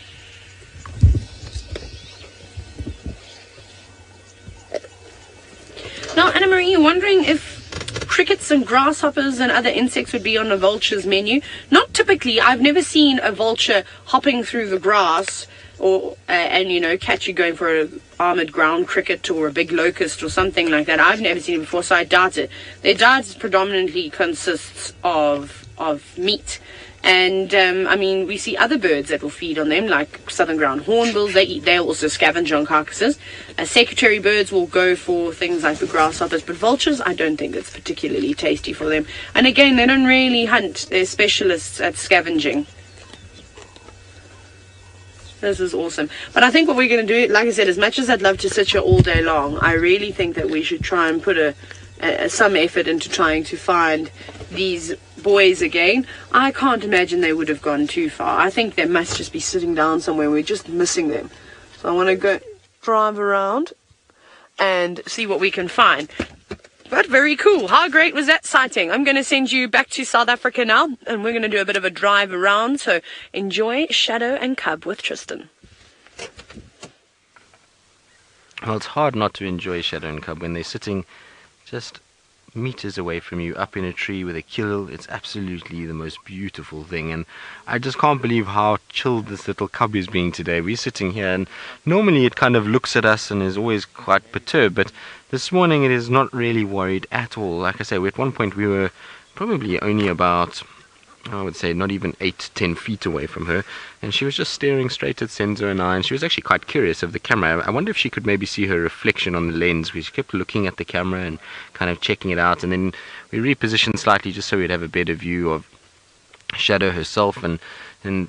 Now, Anna Marie, you're wondering if crickets and grasshoppers and other insects would be on a vulture's menu. Not typically. I've never seen a vulture hopping through the grass and catch you going for an armored ground cricket or a big locust or something like that. I've never seen it before, so I doubt it. Their diet predominantly consists of meat. And we see other birds that will feed on them, like southern ground hornbills. They also scavenge on carcasses. Secretary birds will go for things like the grasshoppers, but vultures, I don't think it's particularly tasty for them. And again, they don't really hunt. They're specialists at scavenging. This is awesome. But I think what we're going to do, like I said, as much as I'd love to sit here all day long, I really think that we should try and put some effort into trying to find these boys again. I can't imagine they would have gone too far. I think they must just be sitting down somewhere. We're just missing them. So I want to go drive around and see what we can find. But very cool. How great was that sighting? I'm going to send you back to South Africa now, and we're going to do a bit of a drive around. So enjoy Shadow and Cub with Tristan. Well, it's hard not to enjoy Shadow and Cub when they're sitting just meters away from you, up in a tree with a kill. It's absolutely the most beautiful thing, and I just can't believe how chilled this little cub is being today. We're sitting here, and normally it kind of looks at us and is always quite perturbed, but this morning it is not really worried at all. Like I say, at one point we were probably only about, I would say, not even 8-10 feet away from her, and she was just staring straight at Senzo and I, and she was actually quite curious of the camera. I wonder if she could maybe see her reflection on the lens, because she kept looking at the camera and kind of checking it out, and then we repositioned slightly just so we'd have a better view of Shadow herself, and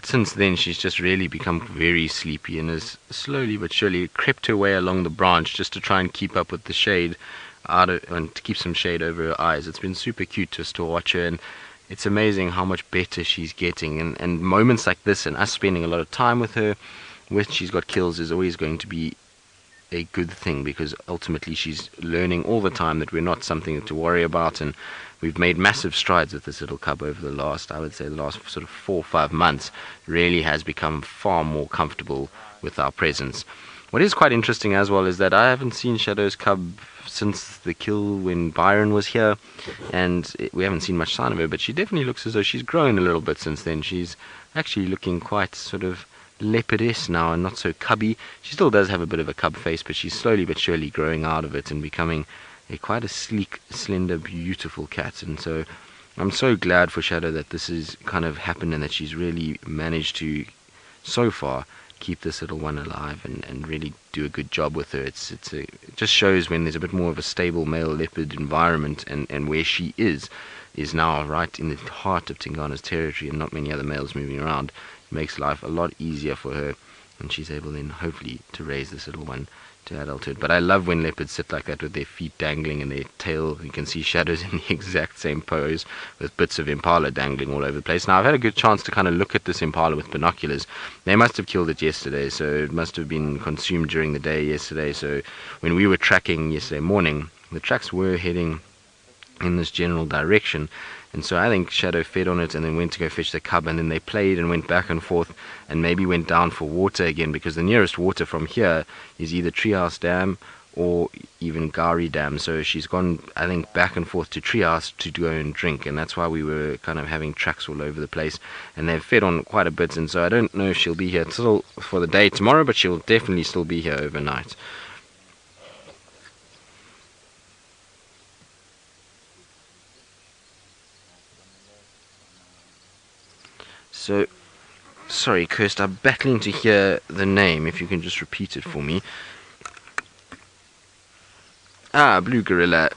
since then she's just really become very sleepy and has slowly but surely crept her way along the branch just to try and keep up with the shade and to keep some shade over her eyes. It's been super cute just to watch her, and it's amazing how much better she's getting, and moments like this and us spending a lot of time with her when she's got kills is always going to be a good thing, because ultimately she's learning all the time that we're not something to worry about, and we've made massive strides with this little cub over the last, I would say, the last sort of 4 or 5 months. Really has become far more comfortable with our presence. What is quite interesting as well is that I haven't seen Shadow's cub since the kill when Byron was here, and we haven't seen much sign of her, but she definitely looks as though she's grown a little bit since then. She's actually looking quite sort of leopardess now and not so cubby. She still does have a bit of a cub face, but she's slowly but surely growing out of it and becoming quite a sleek, slender, beautiful cat. And so I'm so glad for Shadow that this has kind of happened, and that she's really managed to, so far, keep this little one alive and really do a good job with her. It just shows when there's a bit more of a stable male leopard environment, and where she is now right in the heart of Tingana's territory and not many other males moving around. It makes life a lot easier for her, and she's able then hopefully to raise this little one to adulthood. But I love when leopards sit like that with their feet dangling and their tail. You can see Shadows in the exact same pose with bits of impala dangling all over the place. Now I've had a good chance to kind of look at this impala with binoculars. They must have killed it yesterday, so it must have been consumed during the day yesterday. So when we were tracking yesterday morning, the tracks were heading in this general direction, and so I think Shadow fed on it and then went to go fetch the cub, and then they played and went back and forth and maybe went down for water again, because the nearest water from here is either Treehouse Dam or even Gari Dam. So she's gone, I think, back and forth to Treehouse to go and drink, and that's why we were kind of having tracks all over the place, and they've fed on quite a bit. And so I don't know if she'll be here till for the day tomorrow, but she'll definitely still be here overnight. So, sorry, Kirst, I'm battling to hear the name. If you can just repeat it for me. Blue gorilla.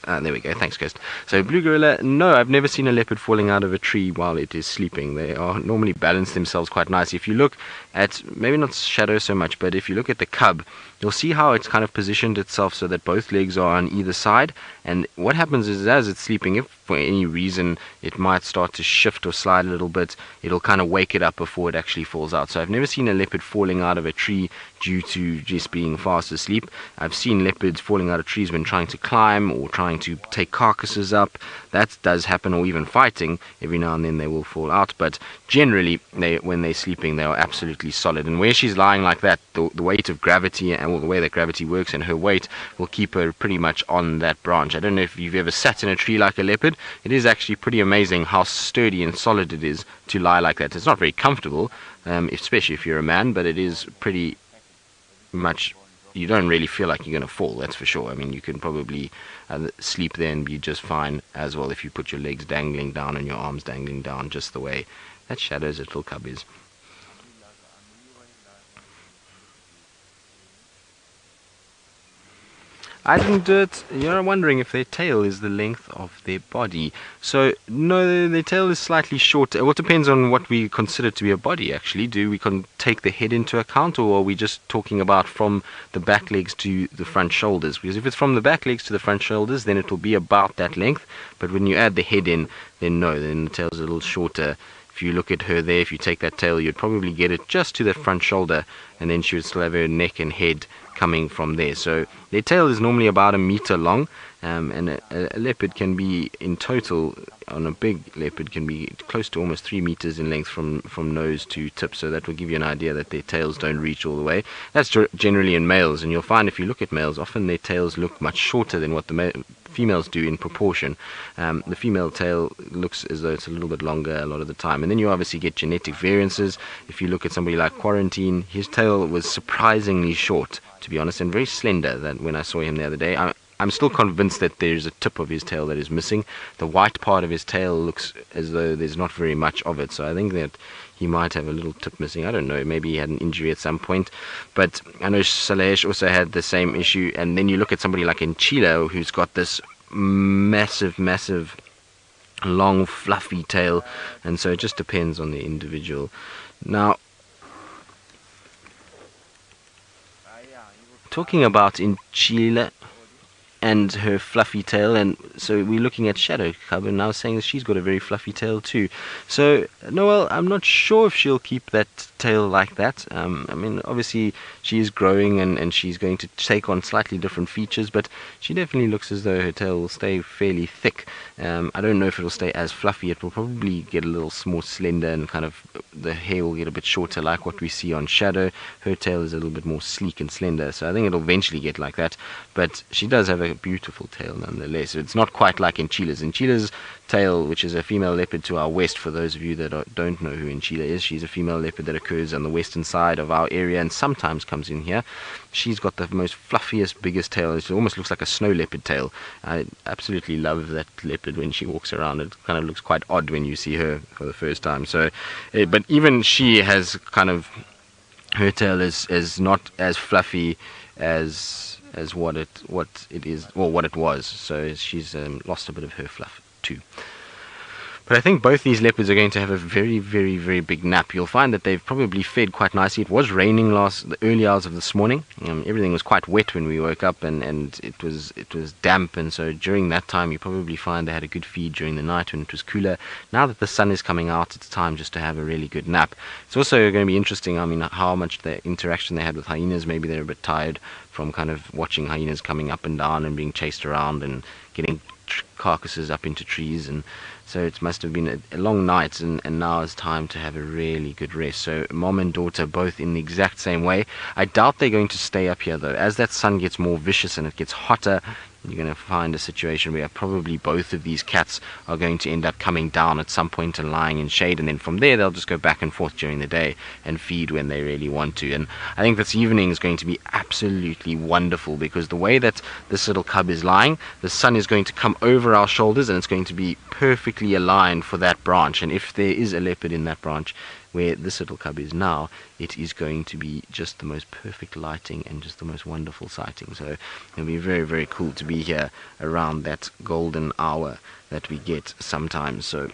There we go. Thanks, Kirst. So, blue gorilla. No, I've never seen a leopard falling out of a tree while it is sleeping. They are normally balance themselves quite nicely. If you look at, maybe not Shadow so much, but if you look at the cub, you'll see how it's kind of positioned itself so that both legs are on either side. And what happens is, as it's sleeping, if for any reason it might start to shift or slide a little bit, it'll kind of wake it up before it actually falls out. So I've never seen a leopard falling out of a tree due to just being fast asleep. I've seen leopards falling out of trees when trying to climb or trying to take carcasses up. That does happen, or even fighting. Every now and then they will fall out, but generally when they're sleeping, they are absolutely solid. And where she's lying like that, the weight of gravity and the way that gravity works and her weight will keep her pretty much on that branch. I don't know if you've ever sat in a tree like a leopard. It is actually pretty amazing how sturdy and solid it is to lie like that. It's not very comfortable, especially if you're a man, but it is pretty much, you don't really feel like you're going to fall, that's for sure. I mean, you can probably sleep there and be just fine as well if you put your legs dangling down and your arms dangling down, just the way that Shadow's little cub is. I didn't do it. You're wondering if their tail is the length of their body. So, no, their tail is slightly shorter. Well, it depends on what we consider to be a body, actually. Do we take the head into account, or are we just talking about from the back legs to the front shoulders? Because if it's from the back legs to the front shoulders, then it will be about that length. But when you add the head in, then no, then the tail's a little shorter. If you look at her there, if you take that tail, you'd probably get it just to the front shoulder, and then she would still have her neck and head coming from there. So their tail is normally about 1 meter long, and a leopard can be, in total, on a big leopard, can be close to almost 3 meters in length from nose to tip. So that will give you an idea that their tails don't reach all the way. That's generally in males, and you'll find if you look at males, often their tails look much shorter than what the females do in proportion. The female tail looks as though it's a little bit longer a lot of the time. And then you obviously get genetic variances. If you look at somebody like Quarantine, his tail was surprisingly short, to be honest, and very slender. That when I saw him the other day, I'm still convinced that there's a tip of his tail that is missing. The white part of his tail looks as though there's not very much of it, so I think that he might have a little tip missing. I don't know, maybe he had an injury at some point. But I know Salesh also had the same issue. And then you look at somebody like Enchila, who's got this massive long fluffy tail, and so it just depends on the individual. Now, talking about Enchila and her fluffy tail, and so we're looking at Shadow Cub and now saying that she's got a very fluffy tail too. So Noel, I'm not sure if she'll keep that tail like that. I mean, obviously she is growing and she's going to take on slightly different features, but she definitely looks as though her tail will stay fairly thick. I don't know if it'll stay as fluffy. It will probably get a little more slender, and kind of the hair will get a bit shorter like what we see on Shadow. Her tail is a little bit more sleek and slender, so I think it'll eventually get like that. But she does have a beautiful tail nonetheless. It's not quite like Enchila's tail, which is a female leopard to our west. For those of you that don't know who Enchila is, she's a female leopard that occurs on the western side of our area and sometimes comes in here. She's got the most fluffiest, biggest tail. It almost looks like a snow leopard tail. I absolutely love that leopard when she walks around. It kind of looks quite odd when you see her for the first time. So, but even she has kind of, her tail is not as fluffy as what it is, or what it was. So she's lost a bit of her fluff too. But I think both these leopards are going to have a very, very, very big nap. You'll find that they've probably fed quite nicely. It was raining the early hours of this morning. Everything was quite wet when we woke up, and it was damp. And so during that time, you probably find they had a good feed during the night when it was cooler. Now that the sun is coming out, it's time just to have a really good nap. It's also going to be interesting. I mean, how much the interaction they had with hyenas. Maybe they're a bit tired from kind of watching hyenas coming up and down and being chased around and getting carcasses up into trees, and so it must have been a long night, and now it's time to have a really good rest. So mom and daughter both in the exact same way. I doubt they're going to stay up here though. As that sun gets more vicious and it gets hotter, you're going to find a situation where probably both of these cats are going to end up coming down at some point and lying in shade, and then from there they'll just go back and forth during the day and feed when they really want to. And I think this evening is going to be absolutely wonderful, because the way that this little cub is lying, the sun is going to come over our shoulders and it's going to be perfectly aligned for that branch. And if there is a leopard in that branch where this little cub is now, it is going to be just the most perfect lighting and just the most wonderful sighting. So it'll be very, very cool to be here around that golden hour that we get sometimes. So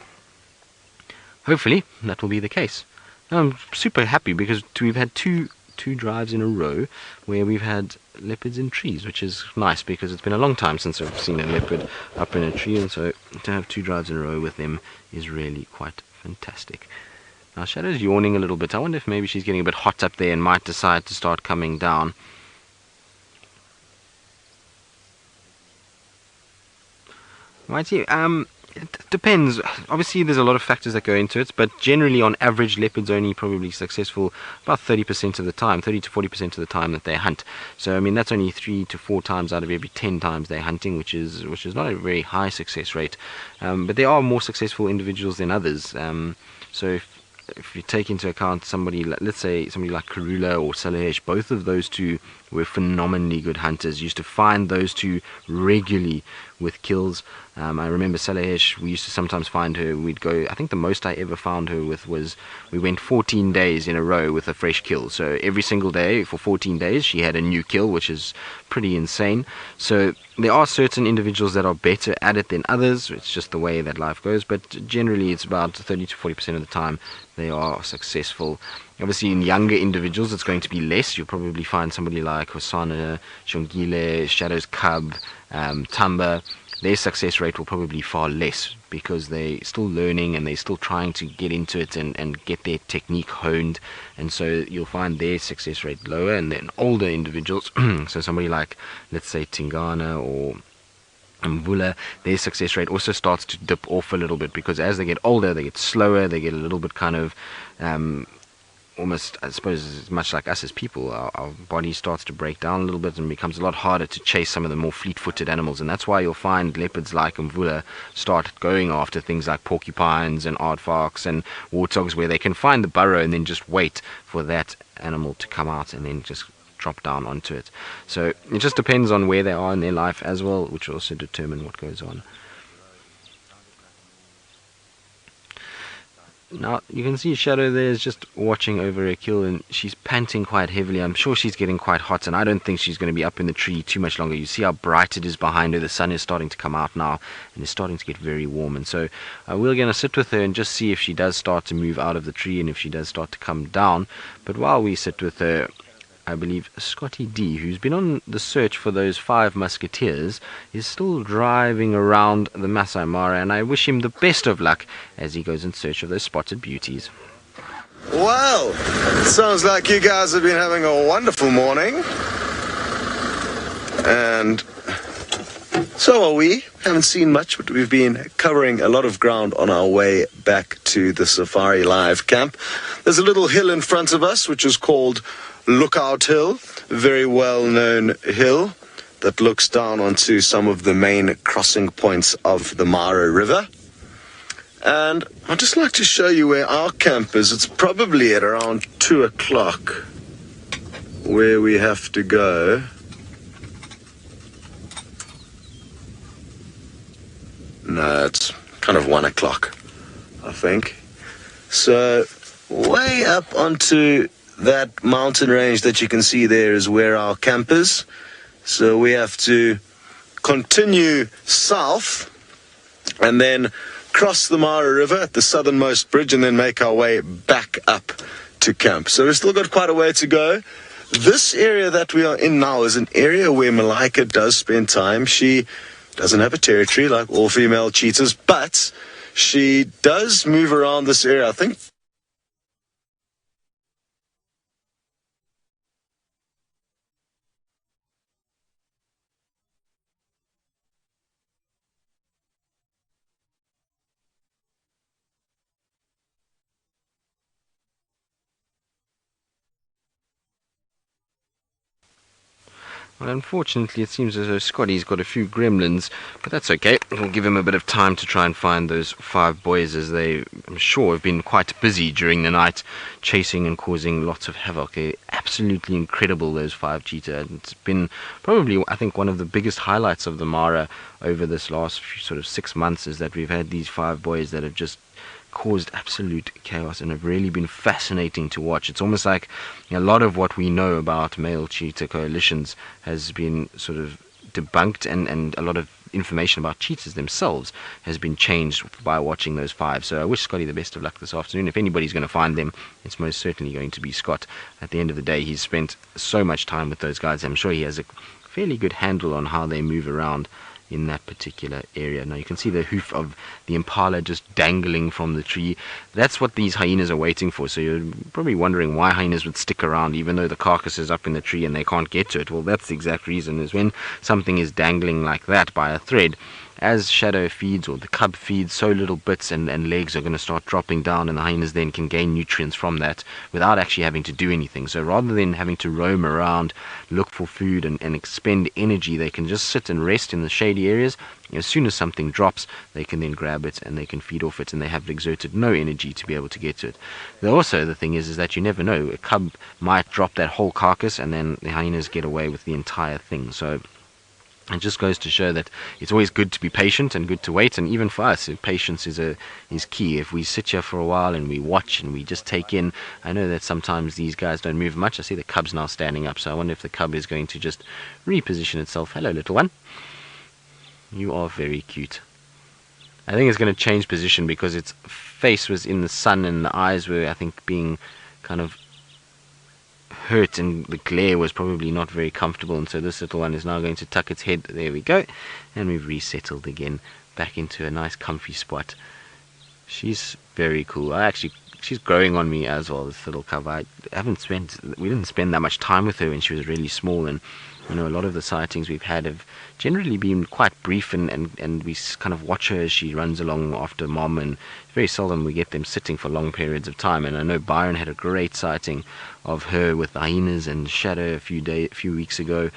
hopefully that will be the case. I'm super happy because we've had two drives in a row where we've had leopards in trees, which is nice because it's been a long time since I've seen a leopard up in a tree, and so to have 2 drives in a row with them is really quite fantastic. Now Shadow's yawning a little bit. I wonder if maybe she's getting a bit hot up there and might decide to start coming down. Righty, it depends. Obviously there's a lot of factors that go into it, but generally on average leopards only probably successful about 30% of the time, 30 to 40% of the time that they hunt. So I mean that's only 3 to 4 times out of every 10 times they're hunting, which is not a very high success rate. But there are more successful individuals than others. So if you take into account somebody, let's say somebody like Karula or Salehesh, both of those two were phenomenally good hunters. Used to find those two regularly with kills. I remember Salehesh, we used to sometimes find her, we'd go, I think the most I ever found her with was, we went 14 days in a row with a fresh kill. So every single day for 14 days she had a new kill, which is pretty insane. So there are certain individuals that are better at it than others. It's just the way that life goes, but generally it's about 30 to 40% of the time they are successful. Obviously in younger individuals it's going to be less. You'll probably find somebody like Hosana, Shongile, Shadow's Cub, Tamba. Their success rate will probably be far less because they're still learning and they're still trying to get into it and get their technique honed, and so you'll find their success rate lower. And then older individuals, so somebody like, let's say, Tingana or Mvula, their success rate also starts to dip off a little bit because as they get older they get slower, they get a little bit kind of almost, I suppose, as much like us as people, our body starts to break down a little bit and becomes a lot harder to chase some of the more fleet-footed animals. And that's why you'll find leopards like Mvula start going after things like porcupines and aardvarks and warthogs, where they can find the burrow and then just wait for that animal to come out and then just drop down onto it. So it just depends on where they are in their life as well, which will also determine what goes on. Now you can see Shadow there is just watching over her kill, and she's panting quite heavily. I'm sure she's getting quite hot, and I don't think she's going to be up in the tree too much longer. You see how bright it is behind her. The sun is starting to come out now, and it's starting to get very warm. And so we're going to sit with her and just see if she does start to move out of the tree and if she does start to come down. But while we sit with her, I believe Scotty D, who's been on the search for those 5 musketeers, is still driving around the Masai Mara, and I wish him the best of luck as he goes in search of those spotted beauties. Well, sounds like you guys have been having a wonderful morning. And so are we. Haven't seen much, but we've been covering a lot of ground on our way back to the Safari Live camp. There's a little hill in front of us, which is called Lookout Hill, a very well-known hill that looks down onto some of the main crossing points of the Mara River. And I'd just like to show you where our camp is. It's probably at around 2 o'clock where we have to go. No, it's kind of 1 o'clock, I think. So way up onto that mountain range that you can see there is where our camp is. So we have to continue south and then cross the Mara River at the southernmost bridge and then make our way back up to camp. So we've still got quite a way to go. This area that we are in now is an area where Malaika does spend time. She doesn't have a territory like all female cheetahs, but she does move around this area, I think. Well, unfortunately, it seems as though Scotty's got a few gremlins, but that's okay. We'll give him a bit of time to try and find those 5 boys, as they, I'm sure, have been quite busy during the night, chasing and causing lots of havoc. They're absolutely incredible, those 5 cheetahs. It's been probably, I think, one of the biggest highlights of the Mara over this last few, sort of 6 months, is that we've had these 5 boys that have just caused absolute chaos and have really been fascinating to watch. It's almost like a lot of what we know about male cheetah coalitions has been sort of debunked, and a lot of information about cheetahs themselves has been changed by watching those 5. So I wish Scotty the best of luck this afternoon. If anybody's going to find them, it's most certainly going to be Scott. At the end of the day, he's spent so much time with those guys. I'm sure he has a fairly good handle on how they move around in that particular area. Now you can see the hoof of the impala just dangling from the tree. That's what these hyenas are waiting for. So you're probably wondering why hyenas would stick around even though the carcass is up in the tree and they can't get to it. Well, that's the exact reason, is when something is dangling like that by a thread, as Shadow feeds, or the cub feeds, so little bits and legs are going to start dropping down, and the hyenas then can gain nutrients from that without actually having to do anything. So rather than having to roam around, look for food and expend energy, they can just sit and rest in the shady areas. As soon as something drops, they can then grab it and they can feed off it, and they have exerted no energy to be able to get to it. Also, the thing is that you never know. A cub might drop that whole carcass and then the hyenas get away with the entire thing. So it just goes to show that it's always good to be patient and good to wait, and even for us, patience is key. If we sit here for a while and we watch and we just take in, I know that sometimes these guys don't move much. I see the cub's now standing up, so I wonder if the cub is going to just reposition itself. Hello, little one. You are very cute. I think it's going to change position because its face was in the sun and the eyes were, I think, being kind of hurt, and the glare was probably not very comfortable, and so this little one is now going to tuck its head. There we go, and we've resettled again back into a nice comfy spot. She's very cool. She's growing on me as well, this little cub. We didn't spend that much time with her when she was really small, and You know, a lot of the sightings we've had have generally been quite brief, and we kind of watch her as she runs along after mom, and very seldom we get them sitting for long periods of time. And I know Byron had a great sighting of her with the hyenas and Shadow a few weeks ago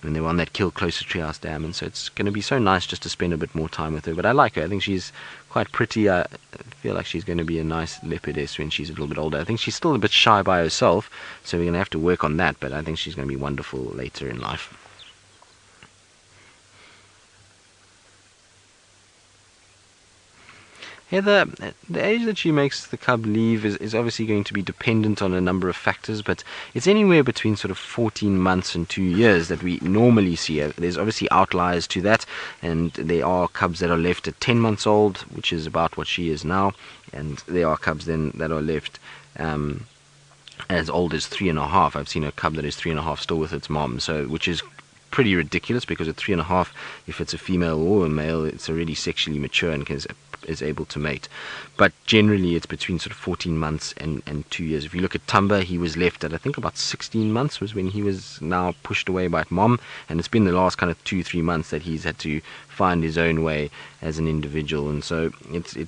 when they were on that kill close to Treehouse Dam, and so it's going to be so nice just to spend a bit more time with her. But I like her. I think she's quite pretty. I feel like she's going to be a nice leopardess when she's a little bit older. I think she's still a bit shy by herself, so we're going to have to work on that, but I think she's going to be wonderful later in life. Heather, the age that she makes the cub leave is obviously going to be dependent on a number of factors, but it's anywhere between sort of 14 months and 2 years that we normally see. There's obviously outliers to that, and there are cubs that are left at 10 months old, which is about what she is now, and there are cubs then that are left as old as 3.5. I've seen a cub that is 3.5 still with its mom, so which is pretty ridiculous, because at 3.5, if it's a female or a male, it's already sexually mature and is able to mate. But generally it's between sort of 14 months and 2 years. If you look at Tumba, he was left at I think about 16 months was when he was now pushed away by mom, and it's been the last kind of 2-3 months that he's had to find his own way as an individual, and so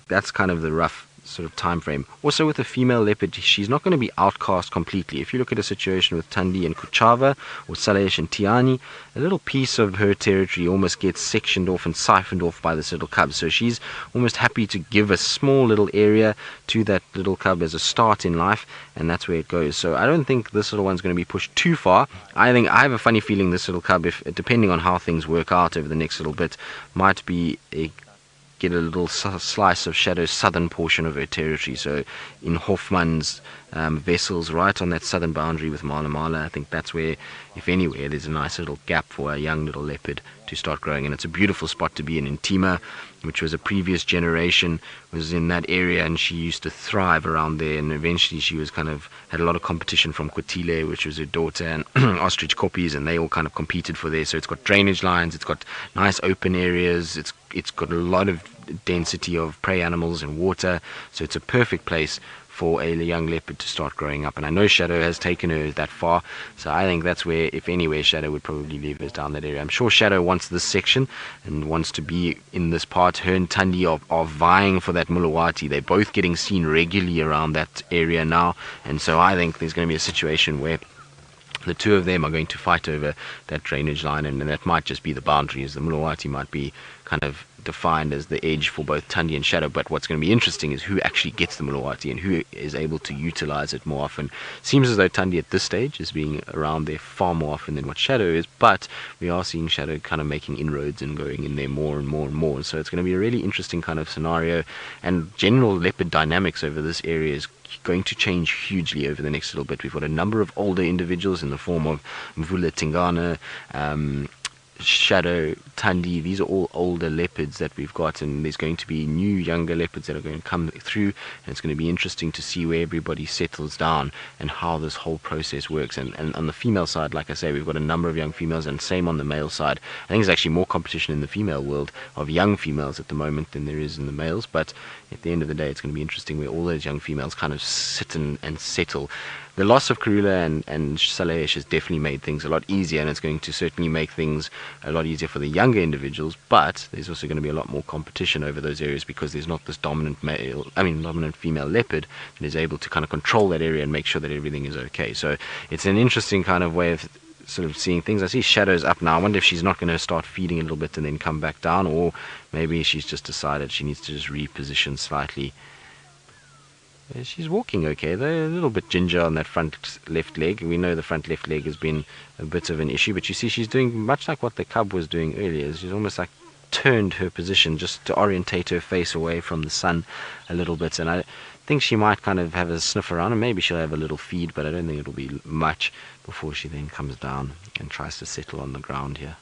that's kind of the rough sort of time frame. Also with a female leopard, she's not going to be outcast completely. If you look at a situation with Tandi and Kuchava, or Salesh and Tiani, a little piece of her territory almost gets sectioned off and siphoned off by this little cub, so she's almost happy to give a small little area to that little cub as a start in life, and that's where it goes. So I don't think this little one's going to be pushed too far. I have a funny feeling this little cub, if depending on how things work out over the next little bit, might be get a little slice of Shadow's southern portion of her territory. So in Hofmann's vessels, right on that southern boundary with Mala Mala, I think that's where, if anywhere, there's a nice little gap for a young little leopard to start growing. And it's a beautiful spot to be in. Tima, which was a previous generation, was in that area, and she used to thrive around there, and eventually she was had a lot of competition from Kotile, which was her daughter, and ostrich koppies, and they all kind of competed for there. So it's got drainage lines, it's got nice open areas, it's got a lot of density of prey animals and water, so it's a perfect place for a young leopard to start growing up. And I know Shadow has taken her that far, so I think that's where, if anywhere, Shadow would probably leave us down that area. I'm sure Shadow wants this section and wants to be in this part. Her and Tandi are vying for that Mulawati. They're both getting seen regularly around that area now, and so I think there's going to be a situation where the two of them are going to fight over that drainage line, and that might just be the boundaries. The Mulawati might be kind of defined as the edge for both Tandi and Shadow, but what's going to be interesting is who actually gets the Mulawati and who is able to utilize it more often. Seems as though Tandi at this stage is being around there far more often than what Shadow is, but we are seeing Shadow kind of making inroads and going in there more and more and more, so it's going to be a really interesting kind of scenario, and general leopard dynamics over this area is going to change hugely over the next little bit. We've got a number of older individuals in the form of Mvula Tingana, Shadow, Tandi. These are all older leopards that we've got, and there's going to be new younger leopards that are going to come through, and it's going to be interesting to see where everybody settles down and how this whole process works. And on the female side, like I say, we've got a number of young females, and same on the male side. I think there's actually more competition in the female world of young females at the moment than there is in the males, but at the end of the day, it's going to be interesting where all those young females kind of sit and settle. The loss of Karula and Salesh has definitely made things a lot easier, and it's going to certainly make things a lot easier for the younger individuals, but there's also going to be a lot more competition over those areas because there's not this dominant female leopard that is able to kind of control that area and make sure that everything is okay. So it's an interesting kind of way of sort of seeing things. I see Shadow's up now. I wonder if she's not going to start feeding a little bit and then come back down, or maybe she's just decided she needs to just reposition slightly. She's walking okay though, a little bit ginger on that front left leg. We know the front left leg has been a bit of an issue, but you see she's doing much like what the cub was doing earlier. She's almost like turned her position just to orientate her face away from the sun a little bit, and I think she might kind of have a sniff around, and maybe she'll have a little feed, but I don't think it'll be much before she then comes down and tries to settle on the ground here.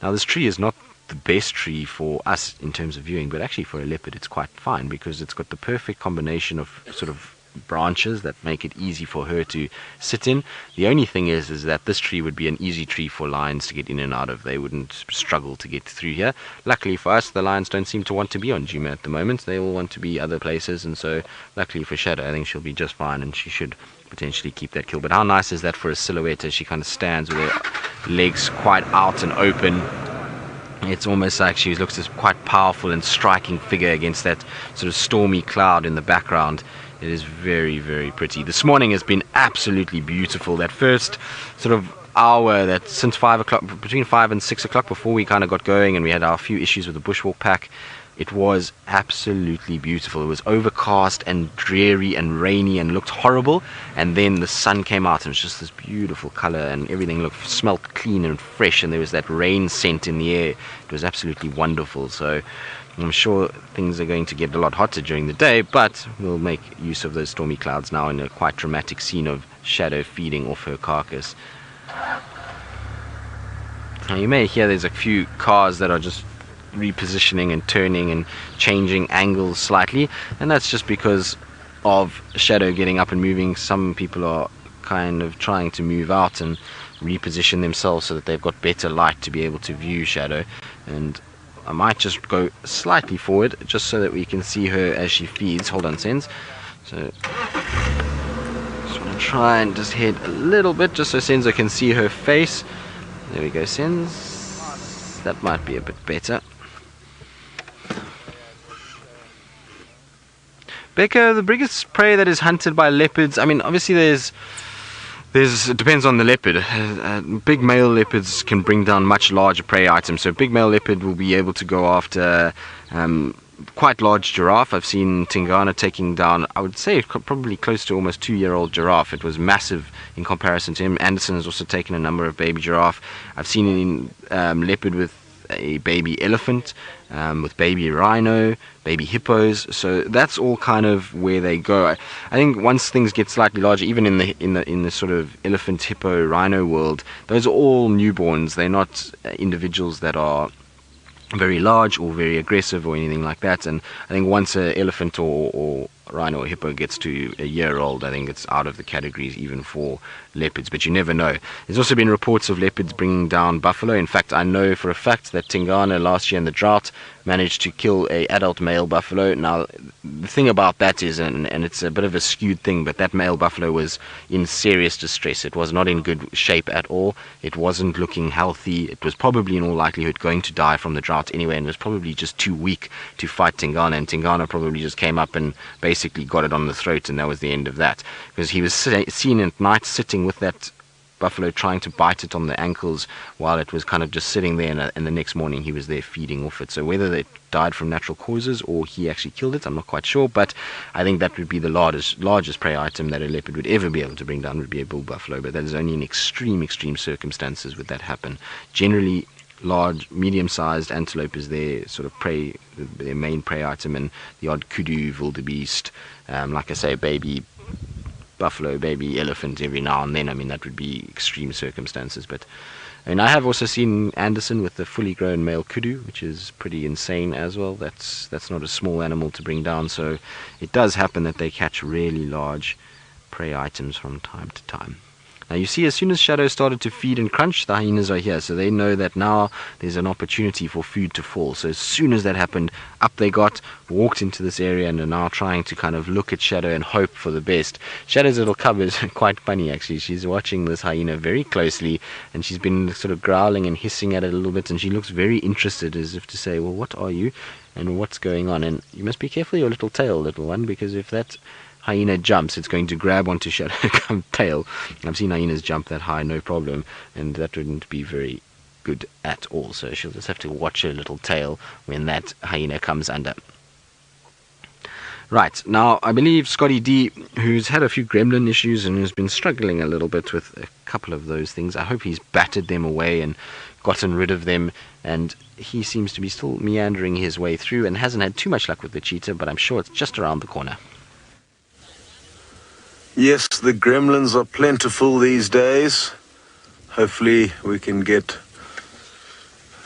Now this tree is not the best tree for us in terms of viewing, but actually for a leopard it's quite fine because it's got the perfect combination of sort of branches that make it easy for her to sit in. The only thing is that this tree would be an easy tree for lions to get in and out of. They wouldn't struggle to get through here. Luckily for us, the lions don't seem to want to be on Djuma at the moment. They all want to be other places, and so luckily for Shadow, I think she'll be just fine, and she should potentially keep that kill. But how nice is that for a silhouette as she kind of stands with her legs quite out and open. It's almost like she looks as quite powerful and striking figure against that sort of stormy cloud in the background. It is very, very pretty. This morning has been absolutely beautiful. That first sort of hour, that since 5 o'clock, between 5 and 6 o'clock, before we kind of got going and we had our few issues with the bushwalk pack, it was absolutely beautiful. It was overcast and dreary and rainy and looked horrible, and then the sun came out and it was just this beautiful color, and everything smelled clean and fresh, and there was that rain scent in the air. It was absolutely wonderful. So I'm sure things are going to get a lot hotter during the day, but we'll make use of those stormy clouds now in a quite dramatic scene of Shadow feeding off her carcass. Now you may hear there's a few cars that are just repositioning and turning and changing angles slightly, and that's just because of Shadow getting up and moving. Some people are kind of trying to move out and reposition themselves so that they've got better light to be able to view Shadow, and I might just go slightly forward just so that we can see her as she feeds. Hold on, Sens. So just want to try and just head a little bit just so Senzo can see her face. There we go, Sens. That might be a bit better. Becca, the biggest prey that is hunted by leopards, I mean, obviously it depends on the leopard. Big male leopards can bring down much larger prey items. So a big male leopard will be able to go after quite large giraffe. I've seen Tingana taking down, I would say, probably close to almost 2-year-old giraffe. It was massive in comparison to him. Anderson has also taken a number of baby giraffe. I've seen leopard with a baby elephant, with baby rhino, baby hippos. So that's all kind of where they go. I think once things get slightly larger, even in the sort of elephant, hippo, rhino world, those are all newborns. They're not individuals that are very large or very aggressive or anything like that. And I think once an elephant or rhino or hippo gets to a year old, I think it's out of the categories even for leopards, but you never know. There's also been reports of leopards bringing down buffalo. In fact, I know for a fact that Tingana last year in the drought managed to kill a adult male buffalo. Now the thing about that is, and it's a bit of a skewed thing, but that male buffalo was in serious distress. It was not in good shape at all. It wasn't looking healthy. It was probably in all likelihood going to die from the drought anyway, and was probably just too weak to fight Tingana, and Tingana probably just came up and basically got it on the throat, and that was the end of that, because he was seen at night sitting with that buffalo trying to bite it on the ankles while it was kind of just sitting there, and the next morning he was there feeding off it. So whether they died from natural causes or he actually killed it, I'm not quite sure, but I think that would be the largest prey item that a leopard would ever be able to bring down, would be a bull buffalo. But that is only in extreme circumstances would that happen. Generally large, medium-sized antelope is their sort of prey, their main prey item, and the odd kudu, wildebeest, like I say, baby buffalo, baby elephant every now and then. I mean, that would be extreme circumstances. But I have also seen Anderson with the fully grown male kudu, which is pretty insane as well. That's not a small animal to bring down. So it does happen that they catch really large prey items from time to time. Now you see, as soon as Shadow started to feed and crunch, the hyenas are here, so they know that now there's an opportunity for food to fall. So as soon as that happened, up they got, walked into this area, and are now trying to kind of look at Shadow and hope for the best. Shadow's little cub is quite funny, actually. She's watching this hyena very closely, and she's been sort of growling and hissing at it a little bit, and she looks very interested, as if to say, well, what are you, and what's going on? And you must be careful your little tail, little one, because if that hyena jumps, it's going to grab onto Shadow's tail. I've seen hyenas jump that high, no problem, and that wouldn't be very good at all. So she'll just have to watch her little tail when that hyena comes under. Right, now I believe Scotty D, who's had a few gremlin issues and has been struggling a little bit with a couple of those things, I hope he's battered them away and gotten rid of them, and he seems to be still meandering his way through and hasn't had too much luck with the cheetah, but I'm sure it's just around the corner. Yes, the gremlins are plentiful these days. Hopefully we can get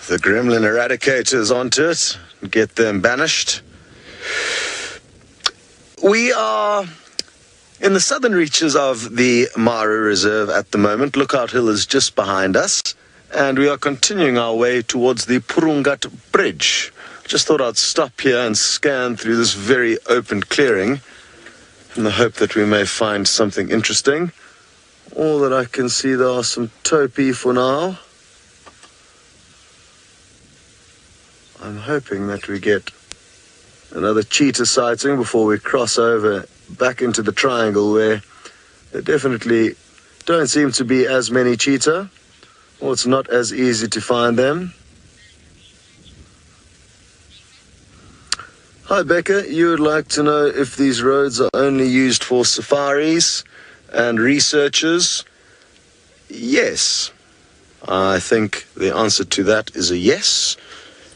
the gremlin eradicators onto it and get them banished. We are In the southern reaches of the Mara Reserve at the moment, Lookout Hill is just behind us, and we are continuing our way towards the Purungat Bridge. Just thought I'd stop here and scan through this very open clearing in the hope that we may find something interesting. All that I can see, there are some topi for now. I'm hoping that we get another cheetah sighting before we cross over back into the triangle, where there definitely don't seem to be as many cheetah, or it's not as easy to find them. Hi Becca, you would like to know if these roads are only used for safaris and researchers? Yes. I think the answer to that is a yes,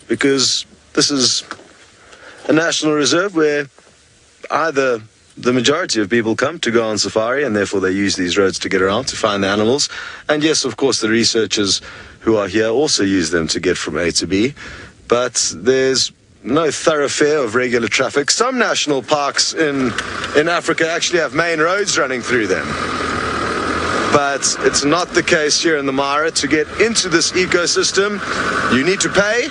because this is a national reserve where either the majority of people come to go on safari and therefore they use these roads to get around to find the animals. And yes, of course, the researchers who are here also use them to get from A to B. But there's no thoroughfare of regular traffic. Some national parks in Africa actually have main roads running through them. But it's not the case here in the Mara. To get into this ecosystem, you need to pay.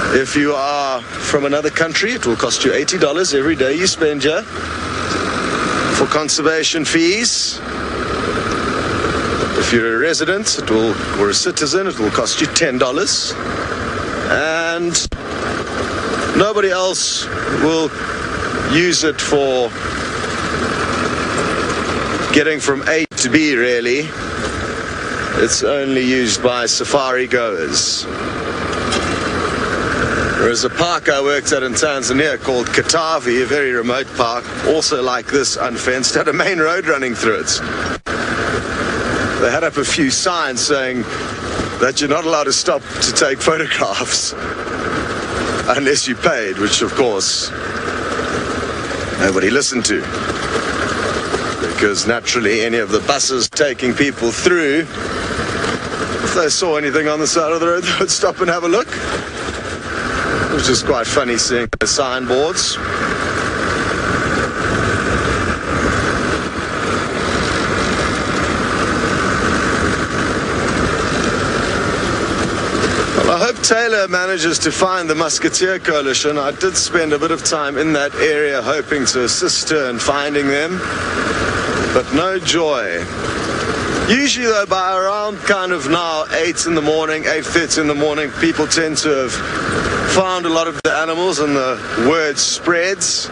If you are from another country, it will cost you $80 every day you spend here. For conservation fees, if you're a resident or a citizen, it will cost you $10. And nobody else will use it for getting from A to B, really. It's only used by safari goers. There's a park I worked at in Tanzania called Katavi, a very remote park, also like this, unfenced, had a main road running through it. They had up a few signs saying that you're not allowed to stop to take photographs unless you paid, which of course nobody listened to. Because naturally any of the buses taking people through, if they saw anything on the side of the road, they would stop and have a look. It was just quite funny seeing the signboards. Well, I hope Taylor manages to find the Musketeer Coalition. I did spend a bit of time in that area hoping to assist her in finding them, but no joy. Usually though, by around kind of now 8 in the morning, 8:30 in the morning, people tend to have found a lot of the animals and the word spreads.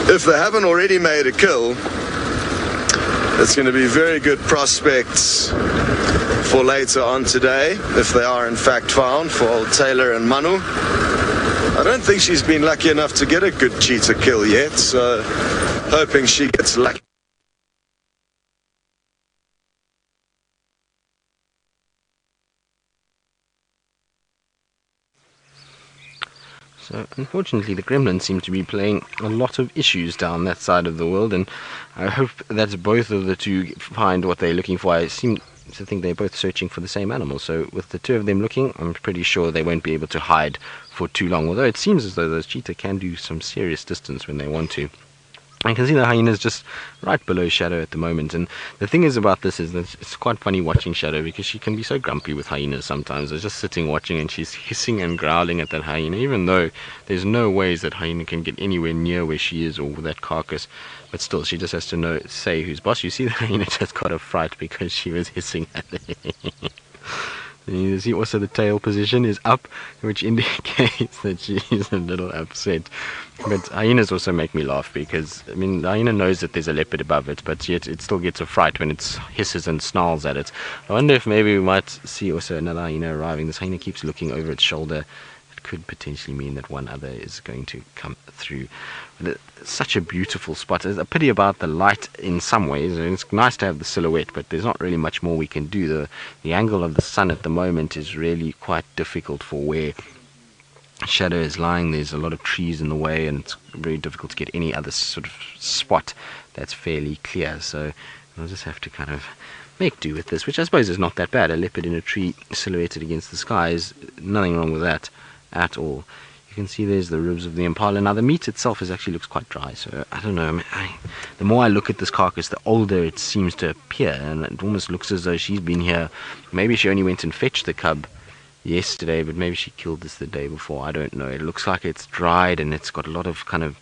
If they haven't already made a kill, it's going to be very good prospects for later on today, if they are in fact found, for old Taylor and Manu. I don't think she's been lucky enough to get a good cheetah kill yet, so hoping she gets lucky. So unfortunately the gremlins seem to be playing a lot of issues down that side of the world, and I hope that both of the two find what they're looking for. I seem to think they're both searching for the same animal, so with the two of them looking, I'm pretty sure they won't be able to hide for too long, although it seems as though those cheetah can do some serious distance when they want to. I can see the hyena's just right below Shadow at the moment, and the thing is about this is that it's quite funny watching Shadow, because she can be so grumpy with hyenas sometimes. I was just sitting watching and she's hissing and growling at that hyena, even though there's no ways that hyena can get anywhere near where she is or that carcass, but still she just has to say who's boss. You see the hyena just got a fright because she was hissing at it. You see also the tail position is up, which indicates that she's a little upset. But hyenas also make me laugh, because I mean the hyena knows that there's a leopard above it, but yet it still gets a fright when it hisses and snarls at it. I wonder if maybe we might see also another hyena arriving. This hyena keeps looking over its shoulder. It could potentially mean that one other is going to come through. But such a beautiful spot. There's a pity about the light in some ways. It's nice to have the silhouette, but there's not really much more we can do. The angle of the sun at the moment is really quite difficult for where Shadow is lying. There's a lot of trees in the way, and it's very difficult to get any other sort of spot that's fairly clear. So I'll just have to kind of make do with this, which I suppose is not that bad. A leopard in a tree silhouetted against the sky is nothing wrong with that at all. You can see there's the ribs of the impala. Now the meat itself looks quite dry, so I don't know. The more I look at this carcass, the older it seems to appear, and it almost looks as though she's been here. Maybe she only went and fetched the cub yesterday, but maybe she killed this the day before. I don't know. It looks like it's dried, and it's got a lot of kind of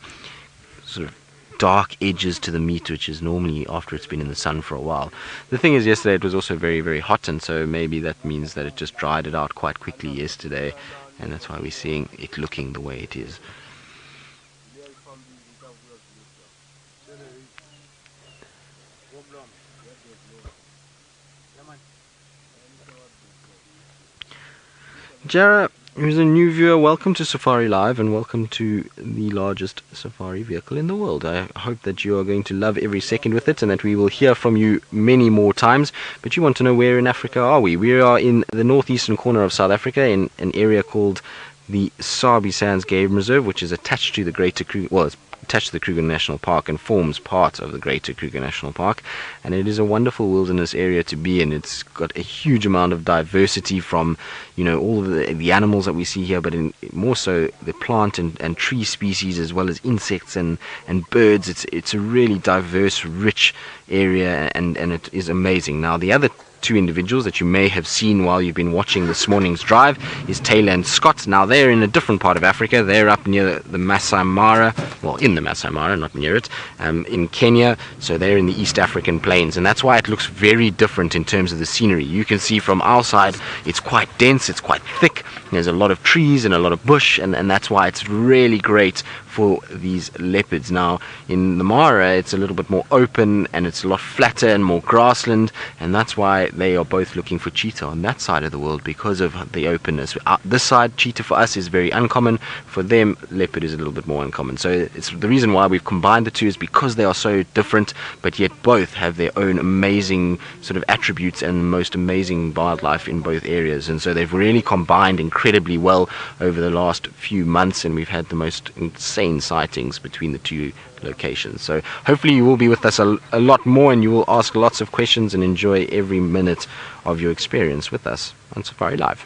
sort of dark edges to the meat, which is normally after it's been in the sun for a while. The thing is, yesterday it was also very, very hot, and so maybe that means that it just dried it out quite quickly yesterday, and that's why we're seeing it looking the way it is. Jara, who's a new viewer, welcome to Safari Live and welcome to the largest safari vehicle in the world. I hope that you are going to love every second with it and that we will hear from you many more times. But you want to know, where in Africa are we? We are in the northeastern corner of South Africa in an area called the Sabi Sands Game Reserve, which is attached to the Greater Kruger, well, it's attached to the Kruger National Park and forms part of the Greater Kruger National Park, and it is a wonderful wilderness area to be in. It's got a huge amount of diversity from, all of the animals that we see here, but more so the plant and tree species, as well as insects and birds. It's a really diverse, rich area, and it is amazing. Now the other two individuals that you may have seen while you've been watching this morning's drive is Taylor and Scott. Now they're in a different part of Africa. They're up near the Masai Mara, well, in the Masai Mara, not near it, in Kenya. So they're in the East African plains, and that's why it looks very different in terms of the scenery. You can see from our side it's quite dense, it's quite thick, there's a lot of trees and a lot of bush, and that's why it's really great for these leopards. Now in the Mara it's a little bit more open and it's a lot flatter and more grassland, and that's why they are both looking for cheetah on that side of the world, because of the openness. This side, cheetah for us is very uncommon. For them, leopard is a little bit more uncommon. So it's the reason why we've combined the two, is because they are so different, but yet both have their own amazing sort of attributes and most amazing wildlife in both areas. And so they've really combined incredibly well over the last few months, and we've had the most insane sightings between the two locations. So hopefully you will be with us a lot more, and you will ask lots of questions and enjoy every minute of your experience with us on Safari Live.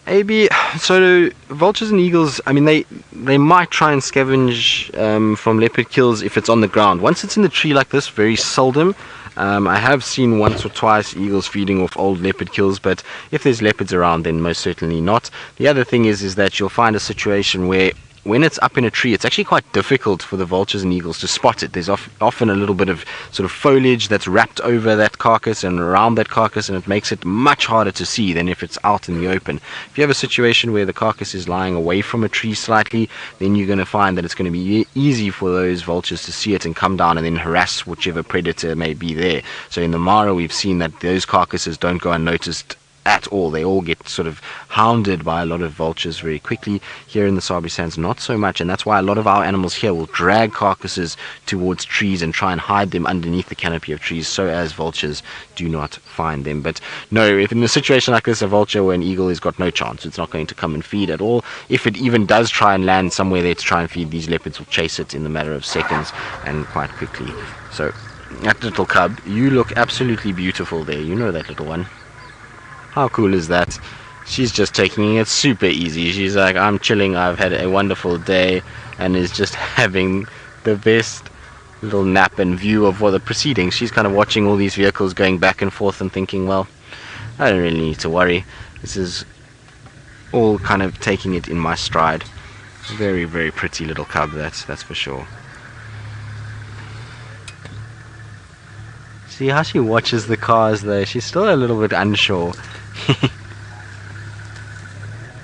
AB, so vultures and eagles, I mean, they might try and scavenge from leopard kills if it's on the ground. Once it's in the tree like this, very seldom. I have seen once or twice eagles feeding off old leopard kills, but if there's leopards around, then most certainly not. The other thing is that you'll find a situation where when it's up in a tree, it's actually quite difficult for the vultures and eagles to spot it. There's often a little bit of sort of foliage that's wrapped over that carcass and around that carcass, and it makes it much harder to see than if it's out in the open. If you have a situation where the carcass is lying away from a tree slightly, then you're going to find that it's going to be easy for those vultures to see it and come down and then harass whichever predator may be there. So in the Mara, we've seen that those carcasses don't go unnoticed at all. They all get sort of hounded by a lot of vultures very quickly. Here in the Sabi Sands, not so much, and that's why a lot of our animals here will drag carcasses towards trees and try and hide them underneath the canopy of trees, so as vultures do not find them. But no, if in a situation like this, a vulture or an eagle has got no chance. It's not going to come and feed at all. If it even does try and land somewhere there to try and feed, these leopards will chase it in the matter of seconds and quite quickly. So that little cub, you look absolutely beautiful there. You know that little one. How cool is that? She's just taking it super easy. She's like, I'm chilling, I've had a wonderful day, and is just having the best little nap and view of what the proceedings. She's kind of watching all these vehicles going back and forth and thinking, well, I don't really need to worry. This is all kind of taking it in my stride. Very, very pretty little cub, that's for sure. See how she watches the cars though. She's still a little bit unsure.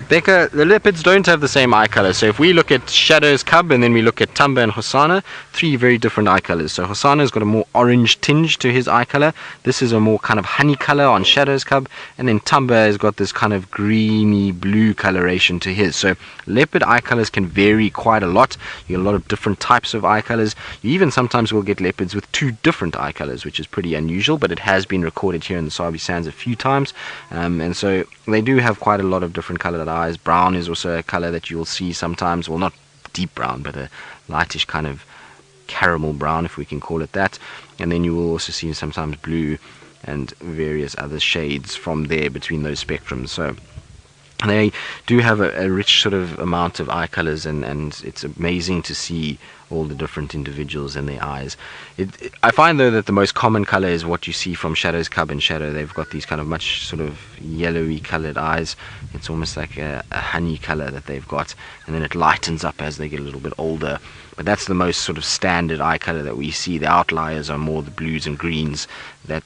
Becca, the leopards don't have the same eye color. So if we look at Shadow's cub and then we look at Tumba and Hosanna, three very different eye colors. So Hosanna's got a more orange tinge to his eye color. This is a more kind of honey color on Shadow's cub. And then Tumba has got this kind of greeny blue coloration to his. So leopard eye colors can vary quite a lot. You get a lot of different types of eye colors. You even sometimes will get leopards with two different eye colors, which is pretty unusual, but it has been recorded here in the Sabi Sands a few times. And so they do have quite a lot of different colored eyes. Brown is also a color that you'll see sometimes. Well, not deep brown, but a lightish kind of caramel brown, if we can call it that. And then you will also see sometimes blue and various other shades from there between those spectrums. So they do have a rich sort of amount of eye colors, and it's amazing to see all the different individuals and their eyes. I find though that the most common color is what you see from Shadow's cub and Shadow. They've got these kind of much sort of yellowy colored eyes. It's almost like a honey color that they've got, and then it lightens up as they get a little bit older. But that's the most sort of standard eye color that we see. The outliers are more the blues and greens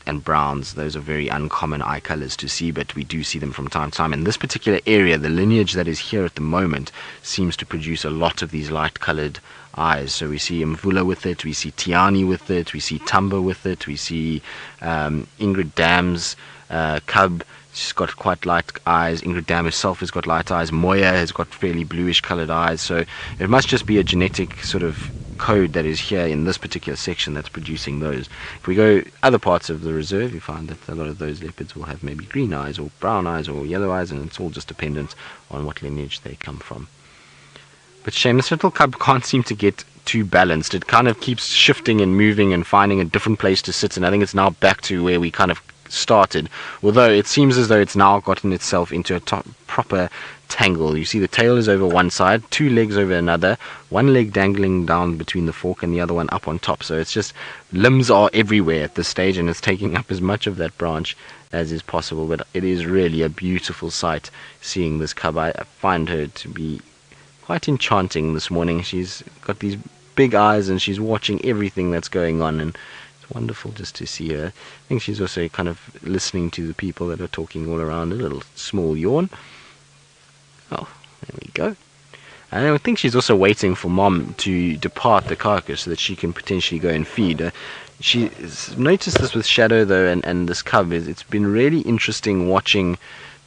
and browns. Those are very uncommon eye colors to see, but we do see them from time to time. In this particular area, the lineage that is here at the moment seems to produce a lot of these light colored eyes. So we see Mvula with it, we see Tiani with it, we see Tumba with it, we see Ingrid Dam's cub. She's got quite light eyes. Ingrid Dam herself has got light eyes. Moya has got fairly bluish colored eyes. So it must just be a genetic sort of code that is here in this particular section that's producing those. If we go other parts of the reserve, you find that a lot of those leopards will have maybe green eyes or brown eyes or yellow eyes, and it's all just dependent on what lineage they come from. But shame, this little cub can't seem to get too balanced. It kind of keeps shifting and moving and finding a different place to sit, and I think it's now back to where we kind of started, although it seems as though it's now gotten itself into a proper tangle. You see the tail is over one side, two legs over another, one leg dangling down between the fork and the other one up on top. So it's just limbs are everywhere at this stage, and it's taking up as much of that branch as is possible. But it is really a beautiful sight seeing this cub. I find her to be quite enchanting this morning. She's got these big eyes and she's watching everything that's going on, and wonderful just to see her. I think she's also kind of listening to the people that are talking all around. A little small yawn. Oh, there we go. And I think she's also waiting for Mom to depart the carcass so that she can potentially go and feed. She's noticed this with Shadow though, and this cub. It's been really interesting watching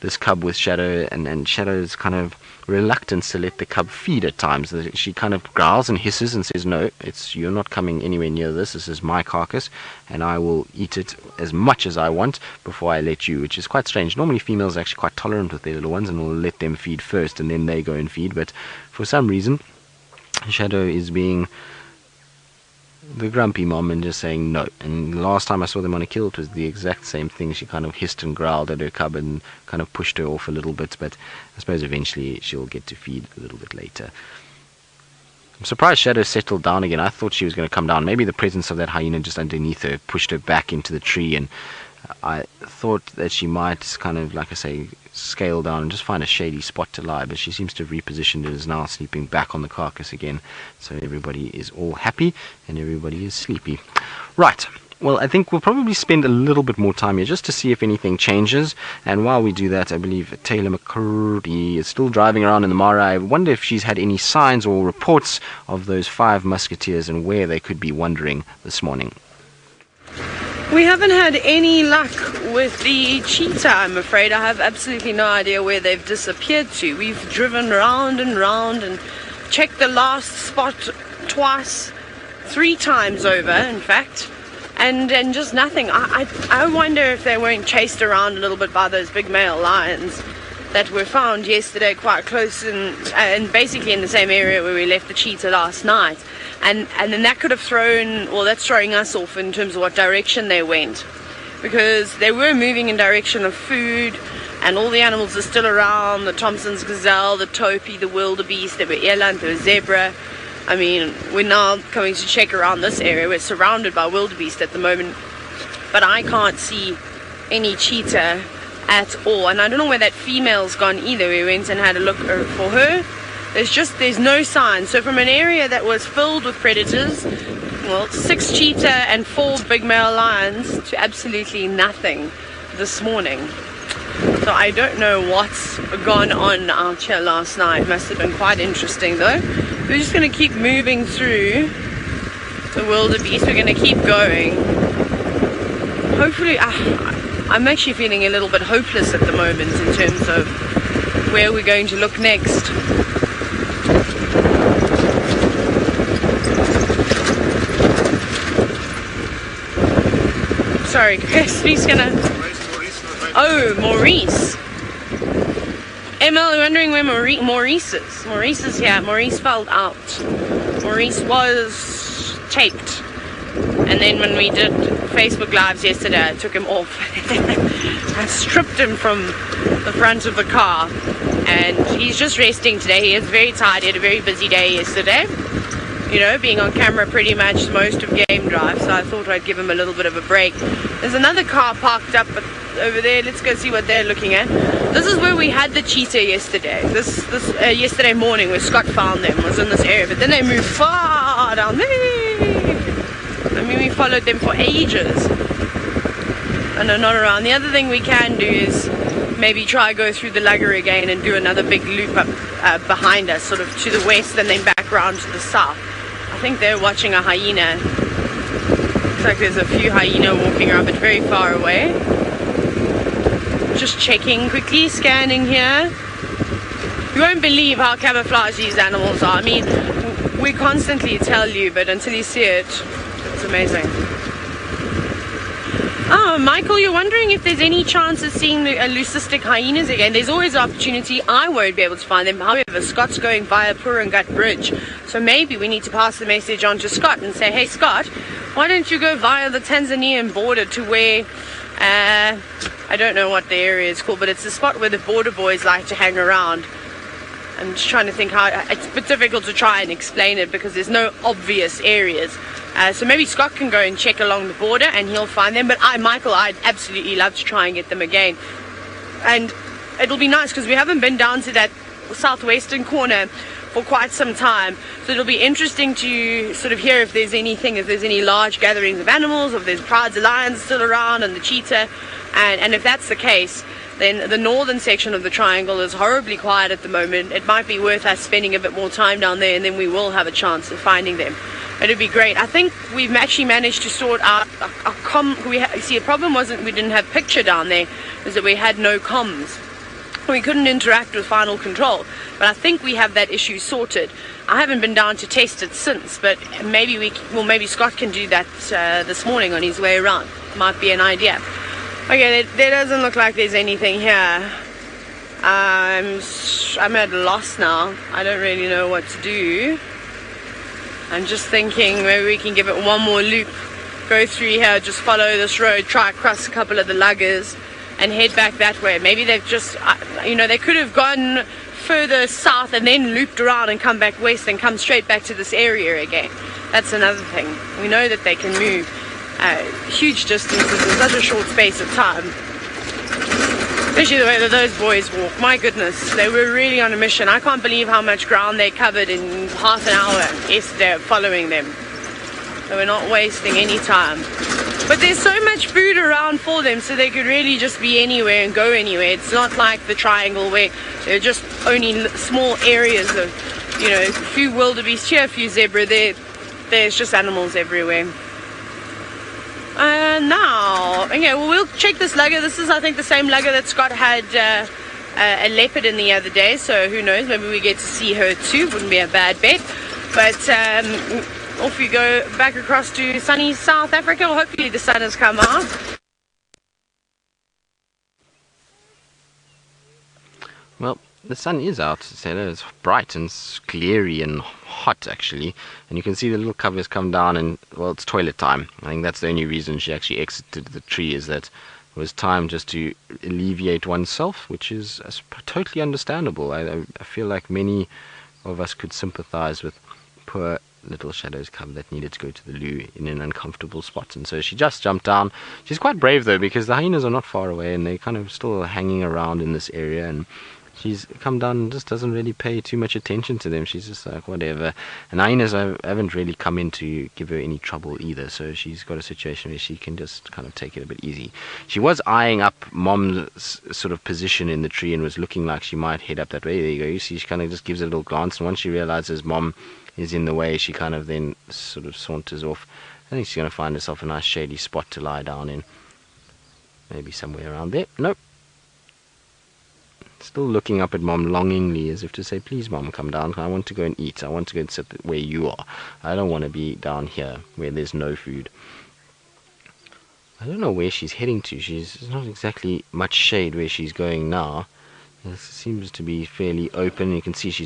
this cub with Shadow, and Shadow's kind of reluctance to let the cub feed at times. She kind of growls and hisses and says, no, you're not coming anywhere near this. This is my carcass, and I will eat it as much as I want before I let you, which is quite strange. Normally females are actually quite tolerant with their little ones and will let them feed first and then they go and feed, but for some reason Shadow is being the grumpy mom and just saying no. And last time I saw them on a kill, it was the exact same thing. She kind of hissed and growled at her cub and kind of pushed her off a little bit, but I suppose eventually she'll get to feed a little bit later. I'm surprised Shadow settled down again. I thought she was going to come down. Maybe the presence of that hyena just underneath her pushed her back into the tree, and I thought that she might kind of, like I say, scale down and just find a shady spot to lie, but she seems to have repositioned it, is now sleeping back on the carcass again. So everybody is all happy and everybody is sleepy. Right, well, I think we'll probably spend a little bit more time here just to see if anything changes, and while we do that, I believe Taylor McCurdy is still driving around in the Mara. I wonder if she's had any signs or reports of those 5 musketeers and where they could be wandering this morning. We haven't had any luck with the cheetah, I'm afraid. I have absolutely no idea where they've disappeared to. We've driven round and round and checked the last spot twice, 3 times over, in fact, and just nothing. I wonder if they weren't chased around a little bit by those big male lions that were found yesterday quite close and basically in the same area where we left the cheetah last night. And then that could have that's throwing us off in terms of what direction they went, because they were moving in direction of food, and all the animals are still around. The Thompson's gazelle, the topi, the wildebeest, there were eland, there was zebra. I mean, we're now coming to check around this area. We're surrounded by wildebeest at the moment, but I can't see any cheetah at all, and I don't know where that female's gone either. We went and had a look for her. There's no sign. So from an area that was filled with predators, well, 6 cheetah and 4 big male lions, to absolutely nothing this morning. So I don't know what's gone on out here last night. Must have been quite interesting though. We're just going to keep moving through the wildebeest. We're going to keep going. Hopefully, I'm actually feeling a little bit hopeless at the moment in terms of where we're going to look next. Sorry, Chris gonna... Oh, Maurice. ML, wondering where Maurice is. Maurice is here. Maurice fell out. Maurice was taped. And then when we did Facebook Lives yesterday, I took him off. I stripped him from the front of the car. And he's just resting today. He is very tired. He had a very busy day yesterday. You know, being on camera pretty much most of Game Drive. So I thought I'd give him a little bit of a break. There's another car parked up over there. Let's go see what they're looking at. This is where we had the cheetah yesterday. Yesterday morning where Scott found them was in this area. But then they moved far down there. I mean, we followed them for ages and they're not around. The other thing we can do is maybe try go through the lugger again and do another big loop up behind us, sort of to the west and then back around to the south. I think they're watching a hyena. Looks like there's a few hyena walking around, but very far away. Just checking quickly, scanning here. You won't believe how camouflaged these animals are. I mean, we constantly tell you, but until you see it, it's amazing. Oh, Michael, you're wondering if there's any chance of seeing the leucistic hyenas again. There's always an opportunity. I won't be able to find them. However, Scott's going via Purangut Bridge. So maybe we need to pass the message on to Scott and say, hey, Scott, why don't you go via the Tanzanian border to where, I don't know what the area is called, but it's the spot where the border boys like to hang around. I'm just trying to think how, it's a bit difficult to try and explain it because there's no obvious areas. So maybe Scott can go and check along the border and he'll find them. But Michael, I'd absolutely love to try and get them again. And it'll be nice because we haven't been down to that southwestern corner for quite some time. So it'll be interesting to sort of hear if there's any large gatherings of animals, or if there's prides of lions still around and the cheetah. And if that's the case, then the northern section of the triangle is horribly quiet at the moment. It might be worth us spending a bit more time down there, and then we will have a chance of finding them. It'd be great. I think we've actually managed to sort out see, the problem wasn't we didn't have picture down there, is that we had no comms. We couldn't interact with Final Control, but I think we have that issue sorted. I haven't been down to test it since, but maybe maybe Scott can do that this morning on his way around. Might be an idea. Okay, there doesn't look like there's anything here. I'm at a loss now. I don't really know what to do. I'm just thinking maybe we can give it one more loop, go through here, just follow this road, try across a couple of the luggers and head back that way. Maybe they've just, they could have gone further south and then looped around and come back west and come straight back to this area again. That's another thing. We know that they can move huge distances in such a short space of time. Especially the way that those boys walk. My goodness, they were really on a mission. I can't believe how much ground they covered in half an hour yesterday following them. They were not wasting any time. But there's so much food around for them, so they could really just be anywhere and go anywhere. It's not like the triangle where there are just only small areas of, a few wildebeest here, a few zebra there. There's just animals everywhere. Now, we'll check this lugger. This is, I think, the same lugger that Scott had a leopard in the other day. So who knows? Maybe we get to see her too. Wouldn't be a bad bet. But off we go back across to sunny South Africa. Well, hopefully the sun has come out. Well, the sun is out, it's bright and cleary and hot actually, and you can see the little covers come down and, well, it's toilet time. I think that's the only reason she actually exited the tree, is that it was time just to alleviate oneself, which is totally understandable. I feel like many of us could sympathize with poor little Shadow's cub that needed to go to the loo in an uncomfortable spot, and so she just jumped down. She's quite brave though, because the hyenas are not far away and they're kind of still hanging around in this area, and she's come down and just doesn't really pay too much attention to them. She's just like, whatever. And hyenas haven't really come in to give her any trouble either, so she's got a situation where she can just kind of take it a bit easy. She was eyeing up Mom's sort of position in the tree and was looking like she might head up that way. There you go. You see, she kind of just gives it a little glance, and once she realizes Mom is in the way, she kind of then sort of saunters off. I think she's going to find herself a nice shady spot to lie down in. Maybe somewhere around there. Nope. Still looking up at Mom longingly, as if to say, please Mom, come down, I want to go and eat, I want to go and sit where you are, I don't want to be down here where there's no food. I don't know where she's heading to. There's not exactly much shade where she's going now. It seems to be fairly open. You can see she's